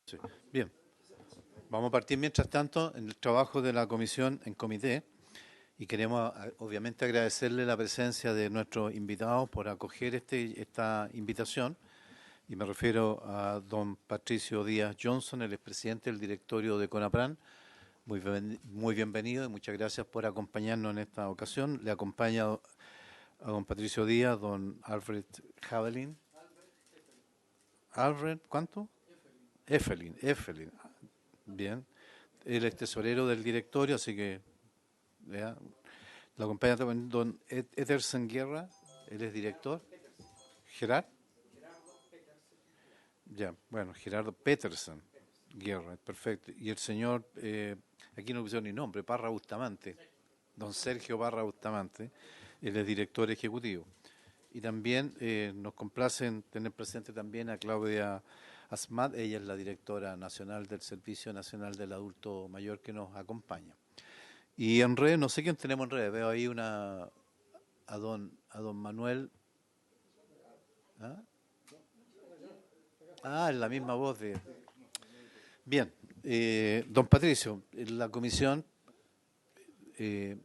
Sí. Bien, vamos a partir mientras tanto en el trabajo de la comisión en comité y queremos obviamente agradecerle la presencia de nuestros invitados por acoger esta invitación y me refiero a don Patricio Díaz Johnson, el expresidente del directorio de CONAPRAN. Muy bienvenido y muchas gracias por acompañarnos en esta ocasión. Le acompaña a don Patricio Díaz, don Alfred Javelin. Alfred, ¿cuánto? Effelin. Bien. Él es tesorero del directorio, así que ¿ya? Lo acompaña también don Ederson Guerra, él es director. Gerard, ya, bueno, Gerardo Peterson Guerra, perfecto. Y el señor, aquí no pusieron ni nombre, Parra Bustamante, don Sergio Parra Bustamante, él es director ejecutivo. Y también nos complace tener presente también a Claudia Asmat, ella es la directora nacional del Servicio Nacional del Adulto Mayor que nos acompaña. Y en red, no sé quién tenemos en red, veo ahí a don Manuel. ¿Ah? Es la misma voz de... Bien, don Patricio, la comisión eh,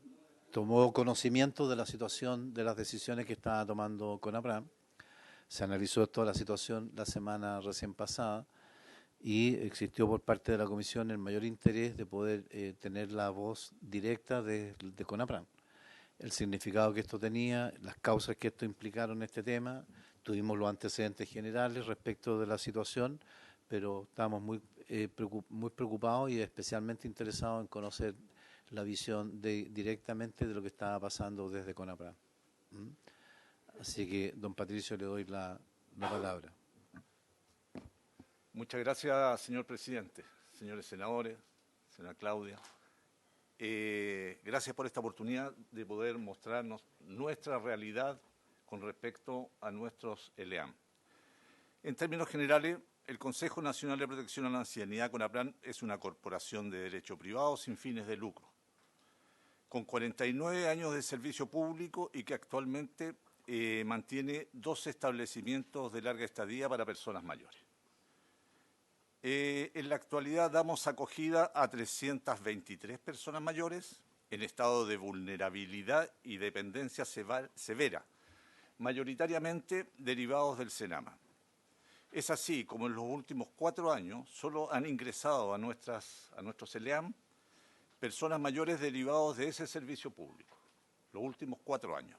tomó conocimiento de la situación, de las decisiones que estaba tomando CONAPRAM. Se analizó toda la situación la semana recién pasada y existió por parte de la comisión el mayor interés de poder tener la voz directa de CONAPRAM. El significado que esto tenía, las causas que esto implicaron en este tema, tuvimos los antecedentes generales respecto de la situación, pero estábamos muy preocupados y especialmente interesados en conocer la visión directamente de lo que estaba pasando desde CONAPRAM. ¿Mm? Así que, don Patricio, le doy la palabra. Muchas gracias, señor presidente, señores senadores, señora Claudia. Gracias por esta oportunidad de poder mostrarnos nuestra realidad con respecto a nuestros ELEAM. En términos generales, el Consejo Nacional de Protección a la Ancianidad, CONAPRAN, es una corporación de derecho privado sin fines de lucro, con 49 años de servicio público y que actualmente mantiene 12 establecimientos de larga estadía para personas mayores. En la actualidad damos acogida a 323 personas mayores en estado de vulnerabilidad y dependencia severa, mayoritariamente derivados del Senama. Es así como en los últimos 4 años solo han ingresado a nuestros ELEAM personas mayores derivados de ese servicio público, los últimos 4 años.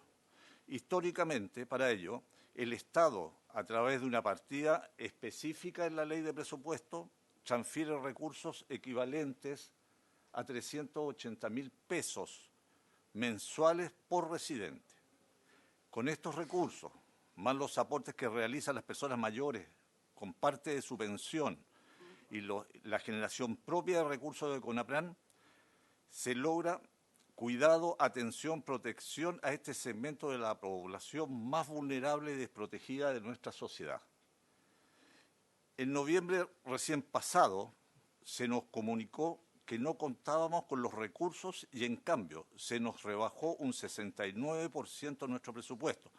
Históricamente, para ello, el Estado, a través de una partida específica en la ley de presupuesto, transfiere recursos equivalentes a 380.000 pesos mensuales por residente. Con estos recursos, más los aportes que realizan las personas mayores con parte de su pensión y la generación propia de recursos de CONAPRAN, se logra cuidado, atención, protección a este segmento de la población más vulnerable y desprotegida de nuestra sociedad. En noviembre recién pasado se nos comunicó que no contábamos con los recursos y en cambio se nos rebajó un 69% nuestro presupuesto,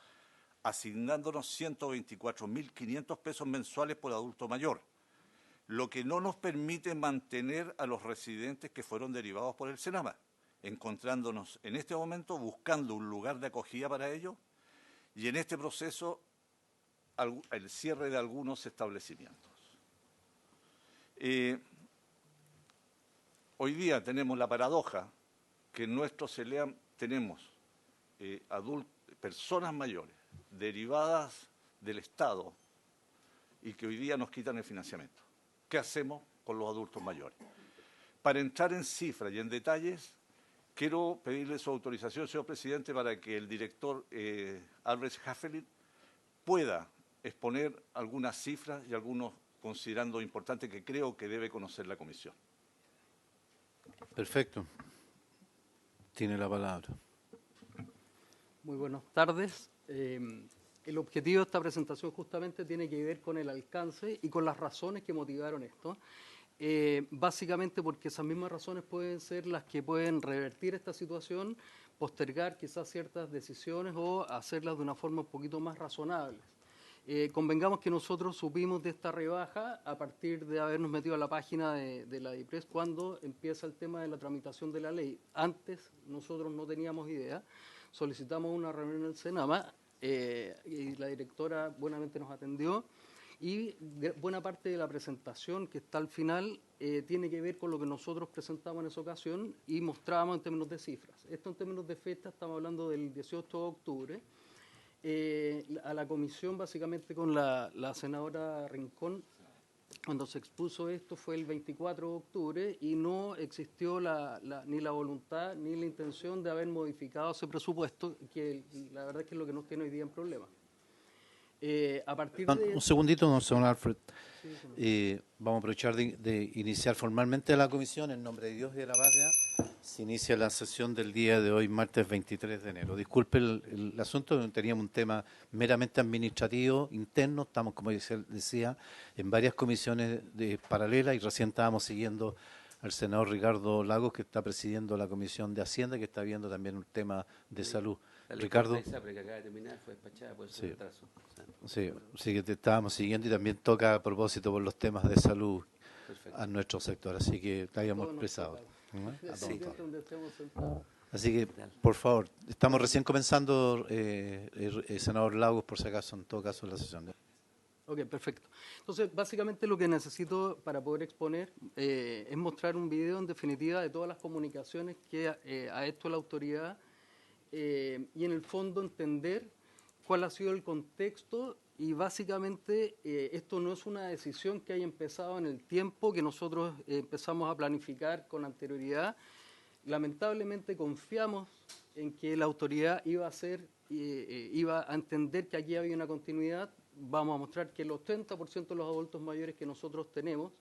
asignándonos 124.500 pesos mensuales por adulto mayor, lo que no nos permite mantener a los residentes que fueron derivados por el Senama, encontrándonos en este momento buscando un lugar de acogida para ellos y en este proceso el cierre de algunos establecimientos. Hoy día tenemos la paradoja que en nuestros ELEAM tenemos personas mayores derivadas del Estado y que hoy día nos quitan el financiamiento. ¿Qué hacemos con los adultos mayores? Para entrar en cifras y en detalles, quiero pedirle su autorización, señor presidente, para que el director Albrecht Hafelin pueda exponer algunas cifras y algunos considerando importantes que creo que debe conocer la comisión. Perfecto. Tiene la palabra. Muy buenas tardes. El objetivo de esta presentación justamente tiene que ver con el alcance y con las razones que motivaron esto. Básicamente porque esas mismas razones pueden ser las que pueden revertir esta situación, postergar quizás ciertas decisiones o hacerlas de una forma un poquito más razonable. Convengamos que nosotros supimos de esta rebaja a partir de habernos metido a la página de la DIPRES cuando empieza el tema de la tramitación de la ley. Antes nosotros no teníamos idea, solicitamos una reunión en el Senama y la directora buenamente nos atendió. Y buena parte de la presentación que está al final tiene que ver con lo que nosotros presentamos en esa ocasión y mostrábamos en términos de cifras. Esto en términos de fecha, estamos hablando del 18 de octubre. A la comisión, básicamente con la senadora Rincón, cuando se expuso esto fue el 24 de octubre y no existió ni la voluntad ni la intención de haber modificado ese presupuesto, que la verdad es que es lo que nos tiene hoy día en problema. A partir de... Un segundito, don señor Alfred. Vamos a aprovechar de iniciar formalmente la comisión. En nombre de Dios y de la patria, se inicia la sesión del día de hoy, martes 23 de enero. Disculpe el asunto, teníamos un tema meramente administrativo, interno. Estamos, como decía, en varias comisiones paralelas y recién estábamos siguiendo al senador Ricardo Lagos, que está presidiendo la Comisión de Hacienda, que está viendo también un tema de salud. Ricardo. Que acaba de terminar, fue despachada por ese retraso. Sí, que te estábamos siguiendo y también toca a propósito por los temas de salud. Perfecto. A nuestro sector, así que te habíamos expresado. Sí. Así que, por favor, estamos recién comenzando, senador Lagos, por si acaso, en todo caso, la sesión. Ok, perfecto. Entonces, básicamente lo que necesito para poder exponer es mostrar un video, en definitiva, de todas las comunicaciones que ha hecho la autoridad y en el fondo entender cuál ha sido el contexto y básicamente esto no es una decisión que haya empezado en el tiempo que nosotros empezamos a planificar con anterioridad. Lamentablemente confiamos en que la autoridad iba a entender que aquí había una continuidad. Vamos a mostrar que el 80% de los adultos mayores que nosotros tenemos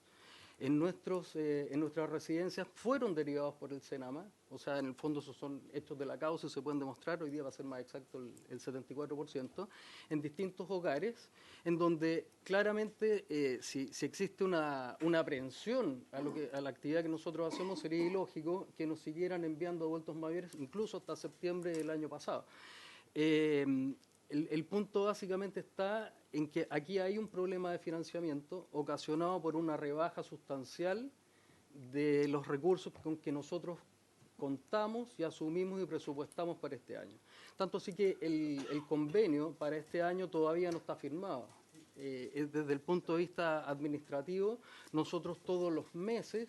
en nuestras residencias fueron derivados por el Senama, o sea, en el fondo esos son hechos de la causa y se pueden demostrar, hoy día va a ser más exacto el 74%, en distintos hogares, en donde claramente si existe una aprehensión a la actividad que nosotros hacemos, sería ilógico que nos siguieran enviando adultos mayores, incluso hasta septiembre del año pasado. El punto básicamente está en que aquí hay un problema de financiamiento ocasionado por una rebaja sustancial de los recursos con que nosotros contamos y asumimos y presupuestamos para este año. Tanto así que el convenio para este año todavía no está firmado. Desde el punto de vista administrativo, nosotros todos los meses,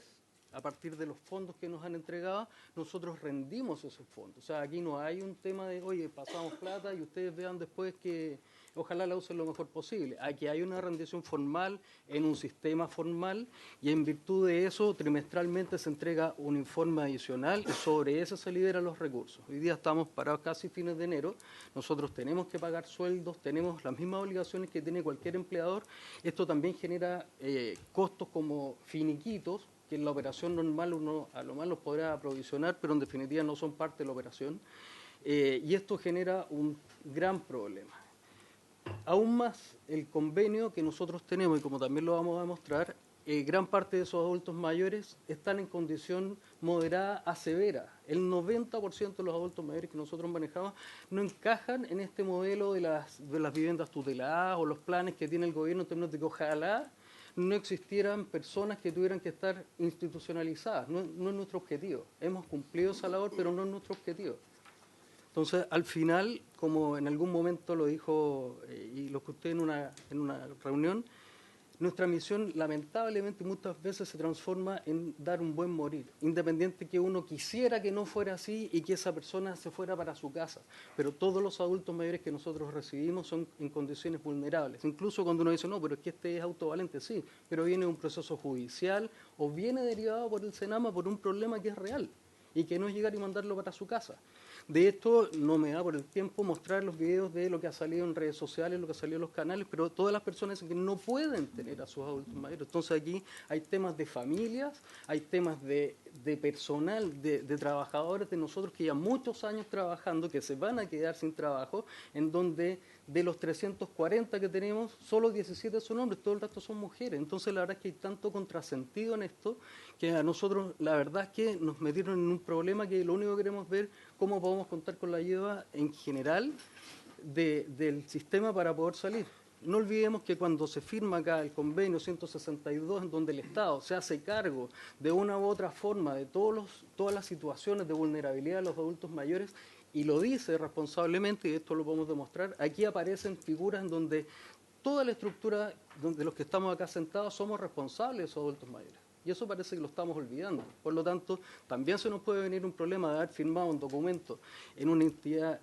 a partir de los fondos que nos han entregado, nosotros rendimos esos fondos. O sea, aquí no hay un tema de, oye, pasamos plata y ustedes vean después que ojalá la usen lo mejor posible. Aquí hay una rendición formal en un sistema formal y en virtud de eso trimestralmente se entrega un informe adicional y sobre eso se liberan los recursos. Hoy día estamos parados casi fines de enero, nosotros tenemos que pagar sueldos, tenemos las mismas obligaciones que tiene cualquier empleador. Esto también genera costos como finiquitos, que en la operación normal uno a lo más los podrá aprovisionar, pero en definitiva no son parte de la operación. Y esto genera un gran problema. Aún más, el convenio que nosotros tenemos, y como también lo vamos a demostrar, gran parte de esos adultos mayores están en condición moderada a severa. El 90% de los adultos mayores que nosotros manejamos no encajan en este modelo de las viviendas tuteladas o los planes que tiene el gobierno en términos de que ojalá no existieran personas que tuvieran que estar institucionalizadas. No es nuestro objetivo. Hemos cumplido esa labor, pero no es nuestro objetivo. Entonces, al final, como en algún momento lo dijo y lo escuché en una reunión, nuestra misión lamentablemente muchas veces se transforma en dar un buen morir, independiente que uno quisiera que no fuera así y que esa persona se fuera para su casa. Pero todos los adultos mayores que nosotros recibimos son en condiciones vulnerables. Incluso cuando uno dice, no, pero es que este es autovalente, sí, pero viene de un proceso judicial o viene derivado por el Senama por un problema que es real y que no es llegar y mandarlo para su casa. De esto no me da por el tiempo mostrar los videos de lo que ha salido en redes sociales, lo que ha salido en los canales, pero todas las personas que no pueden tener a sus adultos mayores. Entonces aquí hay temas de familias, hay temas de personal, de trabajadores de nosotros que ya muchos años trabajando, que se van a quedar sin trabajo, en donde de los 340 que tenemos, solo 17 son hombres, todo el resto son mujeres. Entonces la verdad es que hay tanto contrasentido en esto que a nosotros la verdad es que nos metieron en un problema que lo único que queremos ver cómo podemos contar con la ayuda en general del sistema para poder salir. No olvidemos que cuando se firma acá el convenio 162, en donde el Estado se hace cargo de una u otra forma de todas las situaciones de vulnerabilidad de los adultos mayores, y lo dice responsablemente, y esto lo podemos demostrar, aquí aparecen figuras en donde toda la estructura de los que estamos acá sentados somos responsables de esos adultos mayores. Y eso parece que lo estamos olvidando. Por lo tanto, también se nos puede venir un problema de haber firmado un documento en una entidad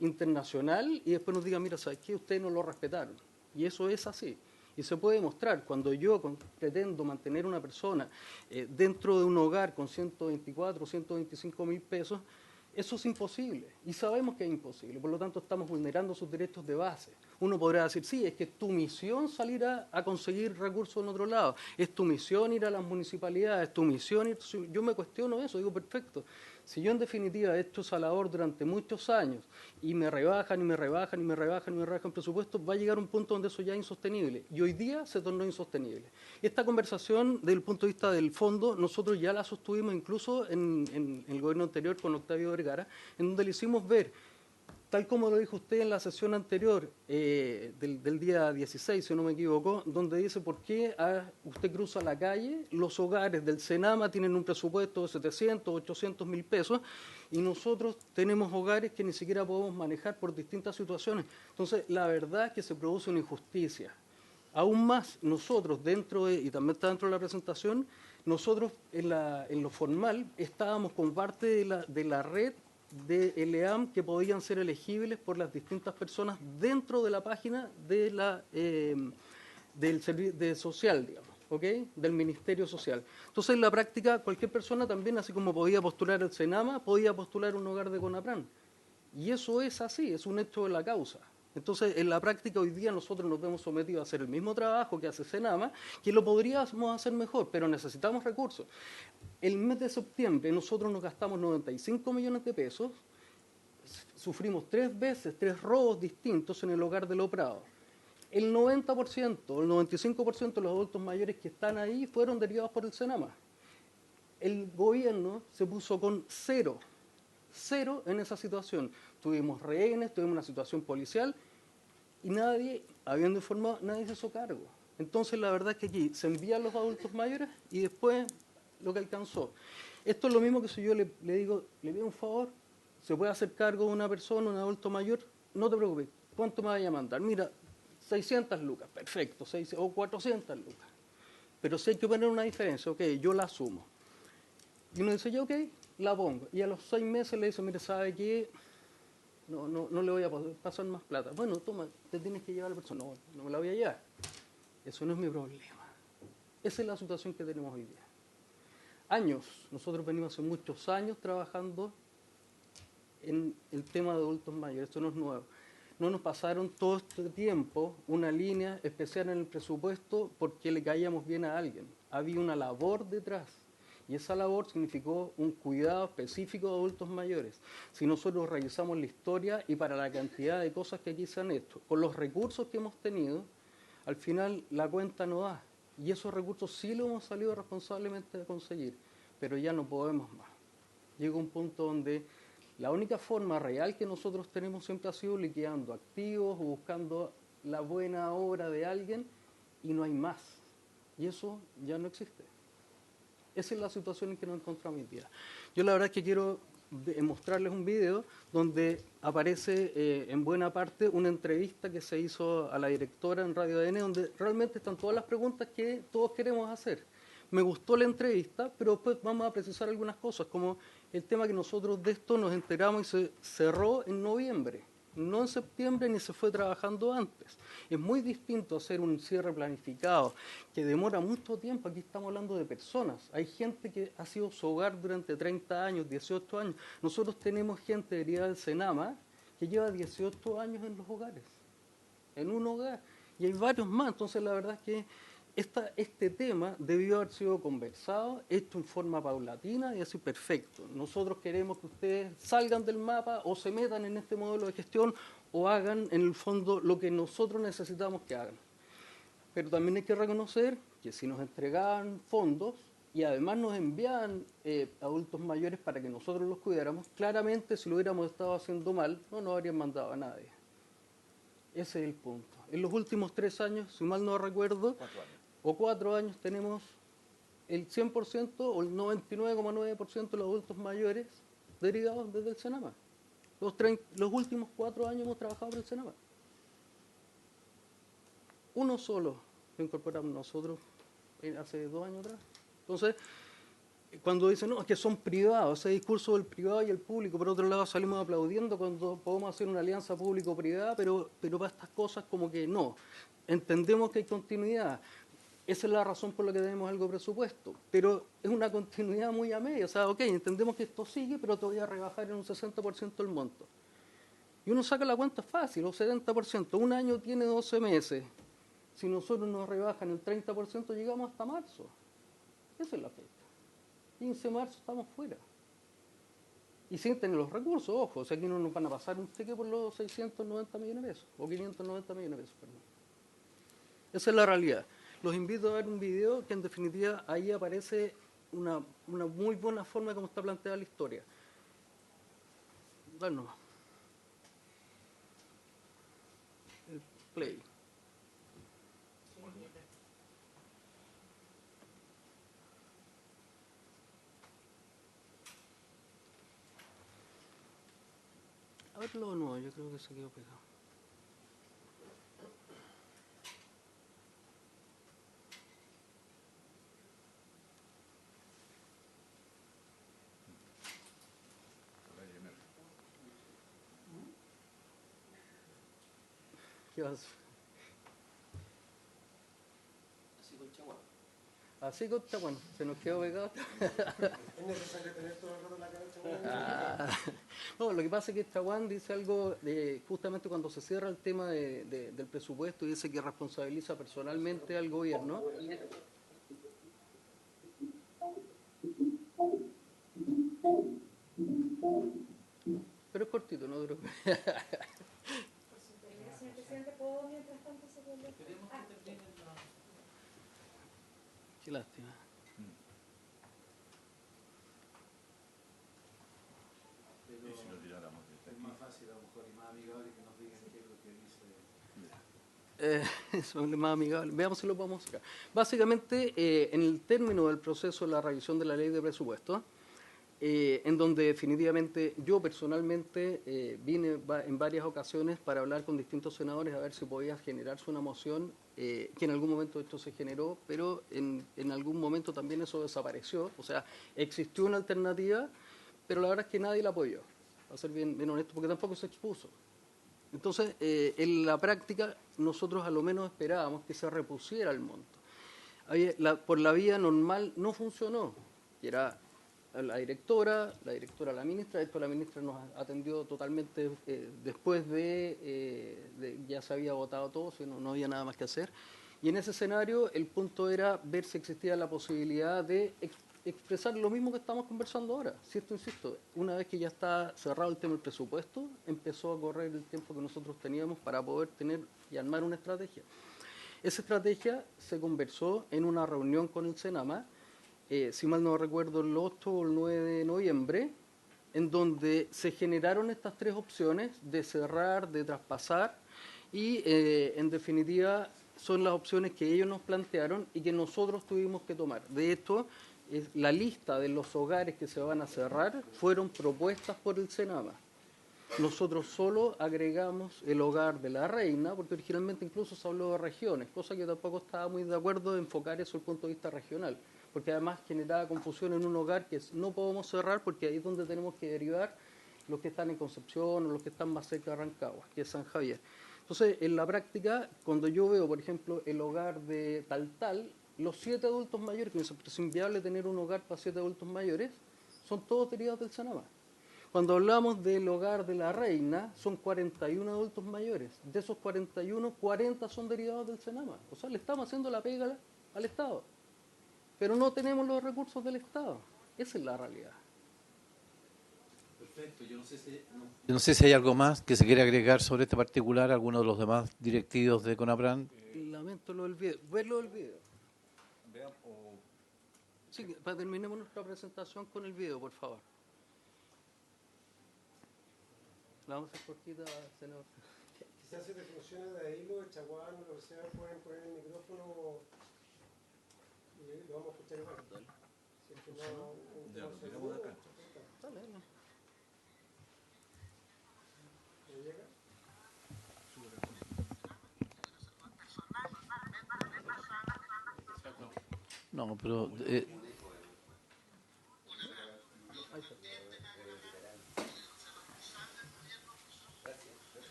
internacional y después nos digan, mira, ¿sabes qué? Ustedes no lo respetaron. Y eso es así. Y se puede demostrar. Cuando yo pretendo mantener una persona dentro de un hogar con 124 o 125 mil pesos, eso es imposible. Y sabemos que es imposible. Por lo tanto, estamos vulnerando sus derechos de base. Uno podrá decir, sí, es que es tu misión salir a conseguir recursos en otro lado, es tu misión ir a las municipalidades, es tu misión ir... Yo me cuestiono eso, digo, perfecto. Si yo en definitiva he hecho esa labor durante muchos años y me rebajan y me rebajan y me rebajan y me rebajan presupuestos, va a llegar un punto donde eso ya es insostenible. Y hoy día se tornó insostenible. Esta conversación, desde el punto de vista del fondo, nosotros ya la sostuvimos incluso en el gobierno anterior con Octavio Vergara, en donde le hicimos ver, tal como lo dijo usted en la sesión anterior del día 16, si no me equivoco, donde dice por qué usted cruza la calle, los hogares del Senama tienen un presupuesto de 700, 800 mil pesos y nosotros tenemos hogares que ni siquiera podemos manejar por distintas situaciones. Entonces, la verdad es que se produce una injusticia. Aún más, nosotros y también está dentro de la presentación, nosotros en lo formal estábamos con parte de la red de ELEAM que podían ser elegibles por las distintas personas dentro de la página del social, digamos, ¿ok? Del Ministerio Social. Entonces, en la práctica, cualquier persona también, así como podía postular el Senama, podía postular un hogar de CONAPRAN. Y eso es así, es un hecho de la causa. Entonces, en la práctica hoy día nosotros nos vemos sometidos a hacer el mismo trabajo que hace Senama, que lo podríamos hacer mejor, pero necesitamos recursos. El mes de septiembre nosotros nos gastamos 95 millones de pesos, sufrimos 3 veces, 3 robos distintos en el hogar de Lo Prado. El 90%, el 95% de los adultos mayores que están ahí fueron derivados por el Senama. El gobierno se puso con cero en esa situación. Tuvimos rehenes, tuvimos una situación policial y nadie, habiendo informado, nadie se hizo cargo. Entonces, la verdad es que aquí se envían los adultos mayores y después lo que alcanzó. Esto es lo mismo que si yo le digo, le pido un favor, se puede hacer cargo de una persona, un adulto mayor, no te preocupes, ¿cuánto me vaya a mandar? Mira, 600 lucas, perfecto, o 400 lucas. Pero si hay que poner una diferencia, ok, yo la asumo. Y uno dice, ya ok, la pongo. Y a los 6 meses le dice, mire, ¿sabe qué? No le voy a pasar más plata. Bueno, toma, te tienes que llevar a la persona. No me la voy a llevar. Eso no es mi problema. Esa es la situación que tenemos hoy día. Años, nosotros venimos hace muchos años trabajando en el tema de adultos mayores. Esto no es nuevo. No nos pasaron todo este tiempo una línea especial en el presupuesto porque le caíamos bien a alguien. Había una labor detrás. Y esa labor significó un cuidado específico de adultos mayores. Si nosotros revisamos la historia y para la cantidad de cosas que aquí se han hecho, con los recursos que hemos tenido, al final la cuenta no da. Y esos recursos sí los hemos salido responsablemente de conseguir, pero ya no podemos más. Llega un punto donde la única forma real que nosotros tenemos siempre ha sido liquidando activos o buscando la buena obra de alguien y no hay más. Y eso ya no existe. Esa es la situación en que nos encontramos hoy día. Yo la verdad es que quiero mostrarles un video donde aparece en buena parte una entrevista que se hizo a la directora en Radio ADN, donde realmente están todas las preguntas que todos queremos hacer. Me gustó la entrevista, pero después vamos a precisar algunas cosas, como el tema que nosotros de esto nos enteramos y se cerró en noviembre, no en septiembre ni se fue trabajando antes. Es muy distinto hacer un cierre planificado, que demora mucho tiempo. Aquí estamos hablando de personas. Hay gente que ha sido su hogar durante 30 años, 18 años. Nosotros tenemos gente derivada del Senama que lleva 18 años en los hogares, en un hogar. Y hay varios más. Entonces, la verdad es que este tema debió haber sido conversado, hecho en forma paulatina y así perfecto. Nosotros queremos que ustedes salgan del mapa o se metan en este modelo de gestión o hagan en el fondo lo que nosotros necesitamos que hagan. Pero también hay que reconocer que si nos entregaban fondos y además nos enviaban adultos mayores para que nosotros los cuidáramos, claramente si lo hubiéramos estado haciendo mal, no nos habrían mandado a nadie. Ese es el punto. En los últimos 3 años, si mal no recuerdo, 4 años. o 4 años, tenemos el 100% o el 99,9% de los adultos mayores derivados desde el Senama. Los últimos 4 años hemos trabajado por el Senama. Uno solo lo incorporamos nosotros hace 2 años atrás. Entonces, cuando dicen, no, es que son privados, ese discurso del privado y el público, por otro lado salimos aplaudiendo cuando podemos hacer una alianza público-privada, pero para estas cosas como que no. Entendemos que hay continuidad. Esa es la razón por la que tenemos algo de presupuesto, pero es una continuidad muy a medio. O sea, ok, entendemos que esto sigue, pero te voy a rebajar en un 60% el monto. Y uno saca la cuenta fácil, o 70%. Un año tiene 12 meses. Si nosotros nos rebajan el 30%, llegamos hasta marzo. Esa es la fecha. 15 de marzo estamos fuera. Y sin tener los recursos, ojo, o sea, aquí no nos van a pasar un cheque por los 690 millones de pesos, o 590 millones de pesos, perdón. Esa es la realidad. Los invito a ver un video que en definitiva ahí aparece una muy buena forma de cómo está planteada la historia. Bueno, el play. A verlo o no, yo creo que se quedó pegado. ¿Qué vas? Así con Chaguán. Así que está bueno, se nos quedó pegado. ¿Es necesario tener todo el rato la cabeza? No, lo que pasa es que Chaguán dice algo de justamente cuando se cierra el tema del presupuesto y dice que responsabiliza personalmente al gobierno. Pero es cortito, no duro. Señor presidente, ¿puedo mientras tanto seguirle? Qué lástima. ¿Y si lo tiráramos desde Es aquí? más fácil a lo mejor y más amigable que nos digan qué es lo que dice. Eso es más amigable. Veamos si lo podemos sacar. Básicamente, en el término del proceso de la revisión de la ley de presupuesto, en donde definitivamente yo personalmente vine en varias ocasiones para hablar con distintos senadores a ver si podía generarse una moción, que en algún momento esto se generó, pero en algún momento también eso desapareció. O sea, existió una alternativa, pero la verdad es que nadie la apoyó, para ser bien honesto, porque tampoco se expuso. Entonces, en la práctica, nosotros a lo menos esperábamos que se repusiera el monto. Por la vía normal no funcionó, que era la directora, la ministra. Esto la ministra nos atendió totalmente después ya se había votado todo, no había nada más que hacer. Y en ese escenario el punto era ver si existía la posibilidad de expresar lo mismo que estamos conversando ahora. Si esto, insisto, una vez que ya está cerrado el tema del presupuesto, empezó a correr el tiempo que nosotros teníamos para poder tener y armar una estrategia. Esa estrategia se conversó en una reunión con el Senama, si mal no recuerdo, el 8 o el 9 de noviembre, en donde se generaron estas 3 opciones de cerrar, de traspasar, y en definitiva son las opciones que ellos nos plantearon y que nosotros tuvimos que tomar. De hecho, la lista de los hogares que se van a cerrar fueron propuestas por el Senama. Nosotros solo agregamos el hogar de la reina, porque originalmente incluso se habló de regiones, cosa que tampoco estaba muy de acuerdo de enfocar eso desde el punto de vista regional, porque además generaba confusión en un hogar que no podemos cerrar porque ahí es donde tenemos que derivar los que están en Concepción o los que están más cerca de Rancagua, que es San Javier. Entonces, en la práctica, cuando yo veo, por ejemplo, el hogar de tal, los 7 adultos mayores, que es inviable tener un hogar para 7 adultos mayores, son todos derivados del Senama. Cuando hablamos del hogar de la reina, son 41 adultos mayores. De esos 41, 40 son derivados del Senama. O sea, le estamos haciendo la pega al Estado. Pero no tenemos los recursos del Estado. Esa es la realidad. Perfecto, yo no sé si hay algo más que se quiere agregar sobre este particular, alguno de los demás directivos de CONAPRAN. Lamento lo del video. Verlo del video. Vean, o Sí, terminemos nuestra presentación con el video, por favor. La vamos a hacer cortita, senador. quizás si te funciona de ahí, lo de Chaguán, lo que sea, pueden poner el micrófono y lo vamos a escuchar igual. Si es que no, Ya, lo tiramos de acá. ¿Me llega? No, pero un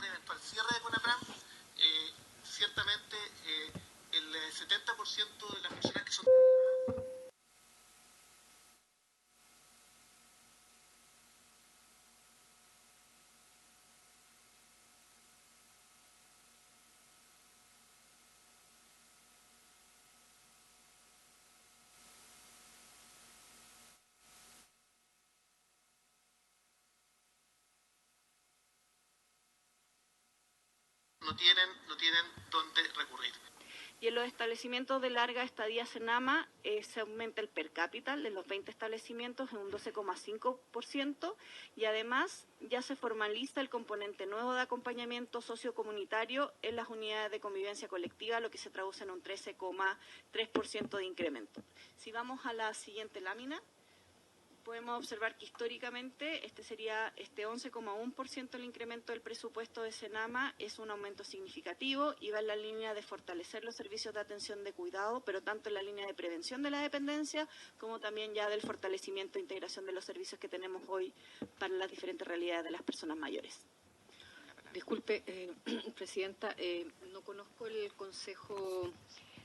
eventual cierre de CONAPRAM, ciertamente el 70% de las personas que son... no tienen dónde recurrir. Y en los establecimientos de larga estadía Senama se aumenta el per cápita de los 20 establecimientos en un 12,5% y además ya se formaliza el componente nuevo de acompañamiento sociocomunitario en las unidades de convivencia colectiva, lo que se traduce en un 13,3% de incremento. Si vamos a la siguiente lámina, podemos observar que históricamente sería 11,1% el incremento del presupuesto de Senama, es un aumento significativo y va en la línea de fortalecer los servicios de atención de cuidado, pero tanto en la línea de prevención de la dependencia como también ya del fortalecimiento e integración de los servicios que tenemos hoy para las diferentes realidades de las personas mayores. Disculpe, Presidenta, no conozco el Consejo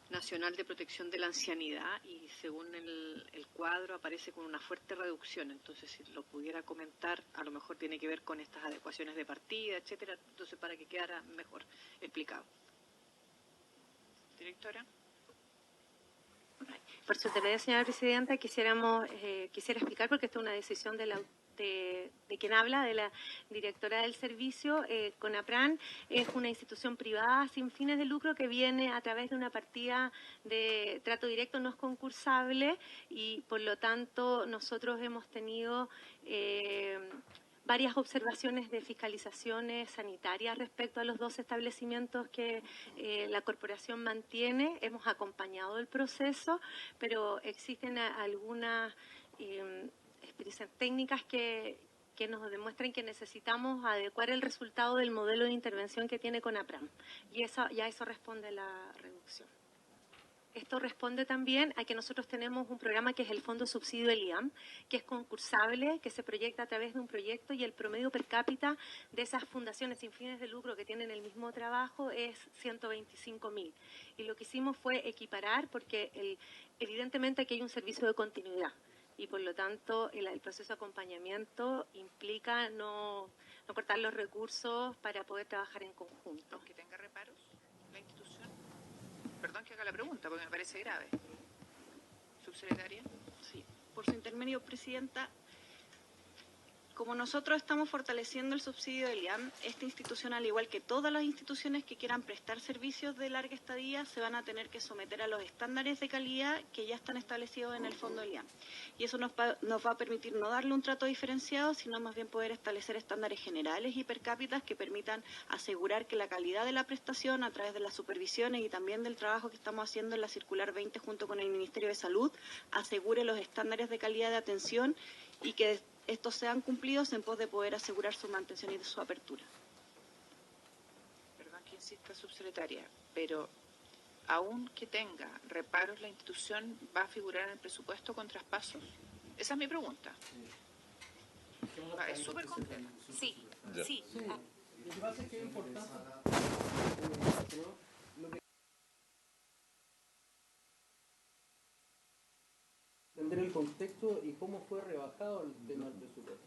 Nacional de Protección de la Ancianidad y según el cuadro aparece con una fuerte reducción, entonces si lo pudiera comentar, a lo mejor tiene que ver con estas adecuaciones de partida, etcétera, entonces para que quedara mejor explicado. Directora. Por su intermedio, señora Presidenta, quisiera explicar, porque esta es una decisión de quien habla, de la directora del servicio. CONAPRAM es una institución privada sin fines de lucro que viene a través de una partida de trato directo, no es concursable, y por lo tanto nosotros hemos tenido varias observaciones de fiscalizaciones sanitarias respecto a los 2 establecimientos que la corporación mantiene. Hemos acompañado el proceso, pero existen algunas experiencias técnicas que nos demuestran que necesitamos adecuar el resultado del modelo de intervención que tiene CONAPRAM. Y a eso responde la reducción. Esto responde también a que nosotros tenemos un programa que es el Fondo Subsidio ELIAM, que es concursable, que se proyecta a través de un proyecto, y el promedio per cápita de esas fundaciones sin fines de lucro que tienen el mismo trabajo es 125.000. Y lo que hicimos fue equiparar, porque evidentemente aquí hay un servicio de continuidad y por lo tanto el proceso de acompañamiento implica no cortar los recursos para poder trabajar en conjunto. ¿Que tenga reparos la institución? Perdón que haga la pregunta, porque me parece grave. Subsecretaria. Sí, por su intermedio, Presidenta. Como nosotros estamos fortaleciendo el subsidio del IAM, esta institución, al igual que todas las instituciones que quieran prestar servicios de larga estadía, se van a tener que someter a los estándares de calidad que ya están establecidos en el fondo del IAM. Y eso nos va a permitir no darle un trato diferenciado, sino más bien poder establecer estándares generales y per cápitas que permitan asegurar que la calidad de la prestación, a través de las supervisiones y también del trabajo que estamos haciendo en la Circular 20 junto con el Ministerio de Salud, asegure los estándares de calidad de atención y que estos sean cumplidos en pos de poder asegurar su mantención y su apertura. Perdón que insista, subsecretaria, pero aun que tenga reparos la institución, ¿va a figurar en el presupuesto con traspasos? Esa es mi pregunta. Es súper concreta. Sí, sí. Lo que pasa es que es importante entender el contexto y cómo fue rebajado el tema del presupuesto.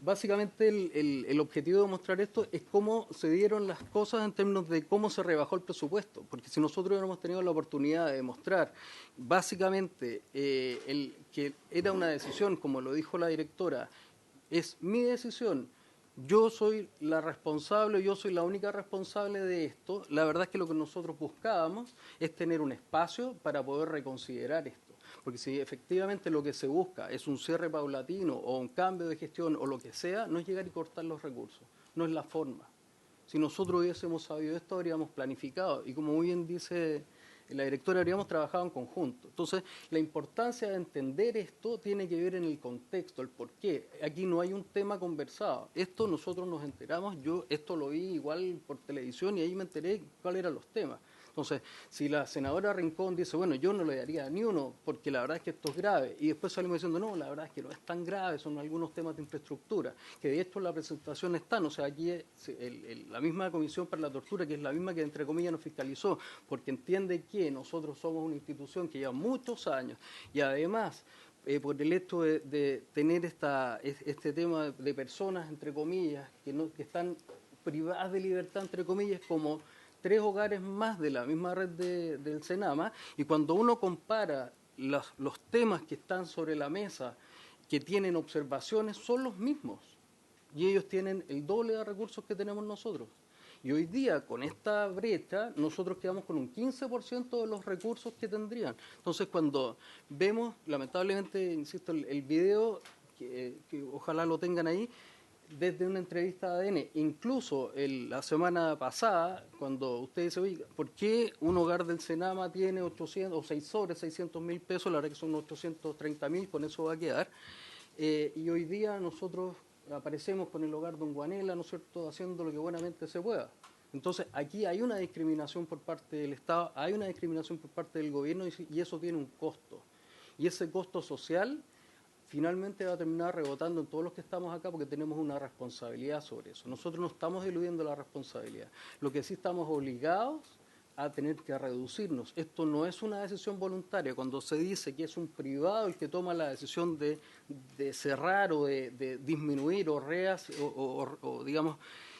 Básicamente el objetivo de mostrar esto es cómo se dieron las cosas en términos de cómo se rebajó el presupuesto, porque si nosotros hubiéramos tenido la oportunidad de demostrar básicamente que era una decisión, como lo dijo la directora, es mi decisión, yo soy la responsable, yo soy la única responsable de esto, la verdad es que lo que nosotros buscábamos es tener un espacio para poder reconsiderar esto. Porque si efectivamente lo que se busca es un cierre paulatino o un cambio de gestión o lo que sea, no es llegar y cortar los recursos. no es la forma. Si nosotros hubiésemos sabido esto, habríamos planificado. Y como muy bien dice la directora, habríamos trabajado en conjunto. Entonces, la importancia de entender esto tiene que ver en el contexto, el por qué. Aquí no hay un tema conversado. Esto nosotros nos enteramos, yo esto lo vi igual por televisión y ahí me enteré cuáles eran los temas. Entonces, si la senadora Rincón dice, bueno, yo no le daría ni uno porque la verdad es que esto es grave, y después salimos diciendo, no, la verdad es que no es tan grave, son algunos temas de infraestructura, que de hecho en la presentación están, o sea, aquí la misma Comisión para la Tortura, que es la misma que entre comillas nos fiscalizó, porque entiende que nosotros somos una institución que lleva muchos años, y además, por el hecho de tener este tema de personas, entre comillas, que están privadas de libertad, entre comillas, como 3 hogares más de la misma red del Senama, y cuando uno compara los temas que están sobre la mesa, que tienen observaciones, son los mismos, y ellos tienen el doble de recursos que tenemos nosotros. Y hoy día, con esta brecha, nosotros quedamos con un 15% de los recursos que tendrían. Entonces, cuando vemos, lamentablemente, insisto, el video, que ojalá lo tengan ahí, desde una entrevista de ADN, incluso la semana pasada, cuando usted dice, oye, ¿por qué un hogar del Senama tiene 800 o 600.000 pesos? La verdad que son 830.000, con eso va a quedar. Y hoy día nosotros aparecemos con el hogar Don Guanela, ¿no es cierto?, haciendo lo que buenamente se pueda. Entonces, aquí hay una discriminación por parte del Estado, hay una discriminación por parte del gobierno y eso tiene un costo. Y ese costo social finalmente va a terminar rebotando en todos los que estamos acá porque tenemos una responsabilidad sobre eso. Nosotros no estamos eludiendo la responsabilidad. Lo que sí estamos obligados a tener que reducirnos. Esto no es una decisión voluntaria. Cuando se dice que es un privado el que toma la decisión de cerrar o de disminuir o digamos,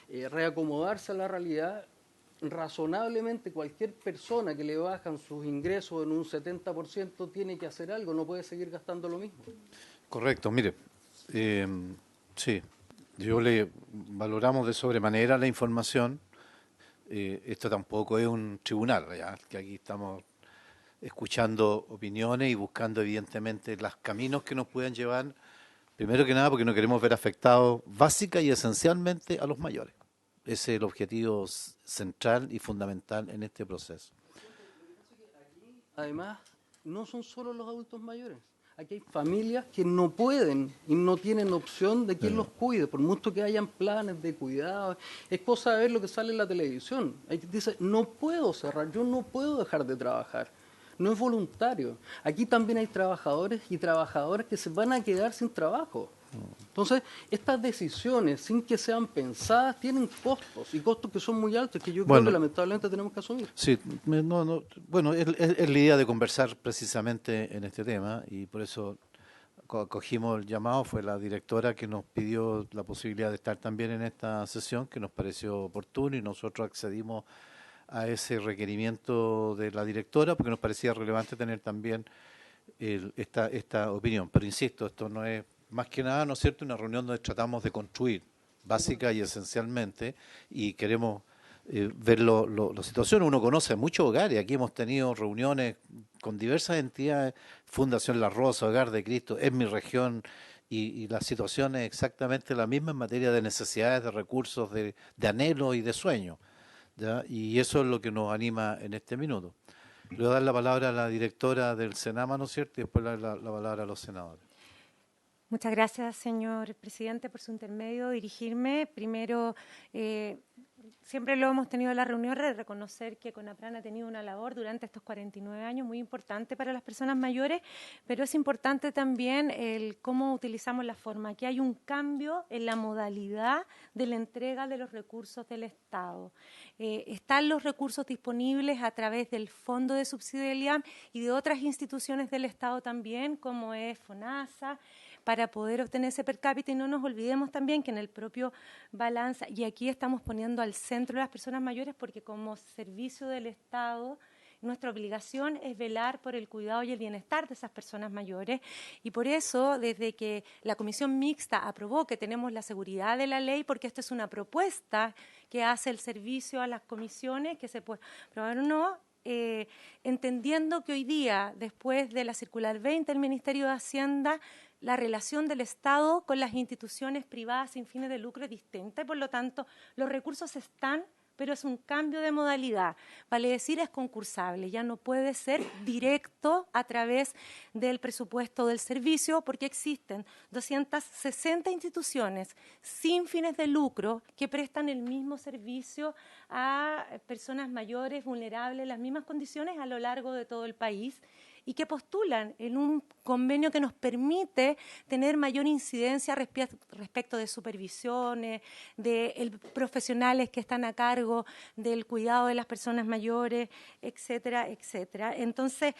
reacomodarse a la realidad, razonablemente cualquier persona que le bajan sus ingresos en un 70% tiene que hacer algo, no puede seguir gastando lo mismo. Correcto, mire, sí, valoramos de sobremanera la información. Esto tampoco es un tribunal, ¿ya? Que aquí estamos escuchando opiniones y buscando evidentemente los caminos que nos puedan llevar, primero que nada porque no queremos ver afectados básica y esencialmente a los mayores. Ese es el objetivo central y fundamental en este proceso. Además, no son solo los adultos mayores. Aquí hay familias que no pueden y no tienen opción de quién los cuide, por mucho que hayan planes de cuidado. Es cosa de ver lo que sale en la televisión. Hay que dice, no puedo cerrar, yo no puedo dejar de trabajar. No es voluntario. Aquí también hay trabajadores y trabajadoras que se van a quedar sin trabajo. Entonces, estas decisiones, sin que sean pensadas, tienen costos, y costos que son muy altos, que yo creo que lamentablemente tenemos que asumir. Sí, bueno, es la idea de conversar precisamente en este tema, y por eso acogimos el llamado. Fue la directora que nos pidió la posibilidad de estar también en esta sesión, que nos pareció oportuno, y nosotros accedimos a ese requerimiento de la directora, porque nos parecía relevante tener también esta opinión. Pero insisto, esto no es más que nada, ¿no es cierto?, una reunión donde tratamos de construir básica y esencialmente, y queremos ver la situación. Uno conoce muchos hogares, aquí hemos tenido reuniones con diversas entidades, Fundación La Rosa, Hogar de Cristo, en mi región, y la situación es exactamente la misma en materia de necesidades, de recursos, de anhelos y de sueños, ¿ya? Y eso es lo que nos anima en este minuto. Le voy a dar la palabra a la directora del Senama, ¿no es cierto?, y después la palabra a los senadores. Muchas gracias, señor presidente, por su intermedio. Dirigirme primero, siempre lo hemos tenido en la reunión, de reconocer que CONAPRAN ha tenido una labor durante estos 49 años muy importante para las personas mayores, pero es importante también el cómo utilizamos la forma. Aquí hay un cambio en la modalidad de la entrega de los recursos del Estado. Están los recursos disponibles a través del Fondo de Subsidio del IAM y de otras instituciones del Estado también, como es FONASA, para poder obtener ese per cápita. Y no nos olvidemos también que en el propio balance, y aquí estamos poniendo al centro de las personas mayores, porque como servicio del Estado, nuestra obligación es velar por el cuidado y el bienestar de esas personas mayores, y por eso, desde que la Comisión Mixta aprobó que tenemos la seguridad de la ley, porque esto es una propuesta que hace el servicio a las comisiones, que se puede aprobar o no, entendiendo que hoy día, después de la circular 20 del Ministerio de Hacienda, la relación del Estado con las instituciones privadas sin fines de lucro es distinta y, por lo tanto, los recursos están, pero es un cambio de modalidad. Vale decir, es concursable, ya no puede ser directo a través del presupuesto del servicio, porque existen 260 instituciones sin fines de lucro que prestan el mismo servicio a personas mayores, vulnerables, las mismas condiciones a lo largo de todo el país, y que postulan en un convenio que nos permite tener mayor incidencia respecto de supervisiones, de profesionales que están a cargo del cuidado de las personas mayores, etcétera, etcétera. Entonces,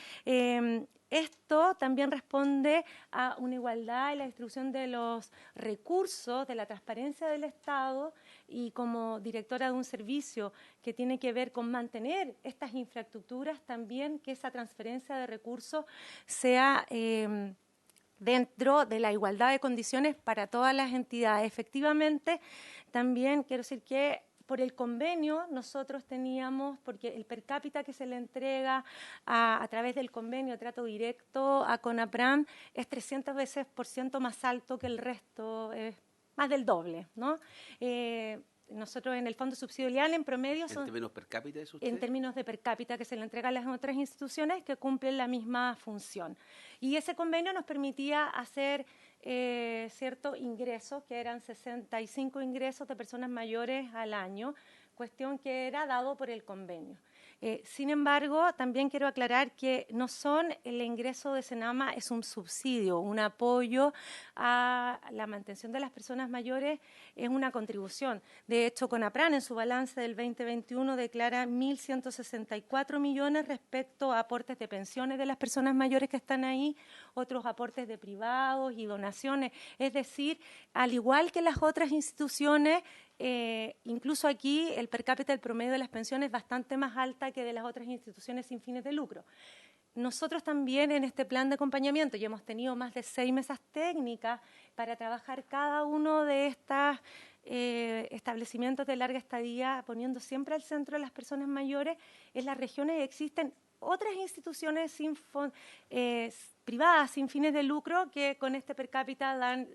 esto también responde a una igualdad en la distribución de los recursos, de la transparencia del Estado, y como directora de un servicio que tiene que ver con mantener estas infraestructuras, también que esa transferencia de recursos sea dentro de la igualdad de condiciones para todas las entidades. Efectivamente, también quiero decir que por el convenio nosotros teníamos, porque el per cápita que se le entrega a través del convenio de trato directo a CONAPRAM es 300% más alto que el resto, más del doble, ¿no? Nosotros en el Fondo Subsidiarial en promedio son... ¿En términos per cápita es usted? En términos de per cápita que se le entrega a las otras instituciones que cumplen la misma función. Y ese convenio nos permitía hacer ciertos ingresos, que eran 65 ingresos de personas mayores al año, cuestión que era dado por el convenio. Sin embargo, también quiero aclarar que no son el ingreso de Senama, es un subsidio, un apoyo a la mantención de las personas mayores, es una contribución. De hecho, CONAPRAN en su balance del 2021 declara 1.164 millones respecto a aportes de pensiones de las personas mayores que están ahí, otros aportes de privados y donaciones. Es decir, al igual que las otras instituciones, incluso aquí el per cápita, el promedio de las pensiones es bastante más alta que de las otras instituciones sin fines de lucro. Nosotros también en este plan de acompañamiento ya hemos tenido más de 6 mesas técnicas para trabajar cada uno de estos establecimientos de larga estadía, poniendo siempre al centro a las personas mayores. En las regiones existen otras instituciones privadas sin fines de lucro que con este per cápita dan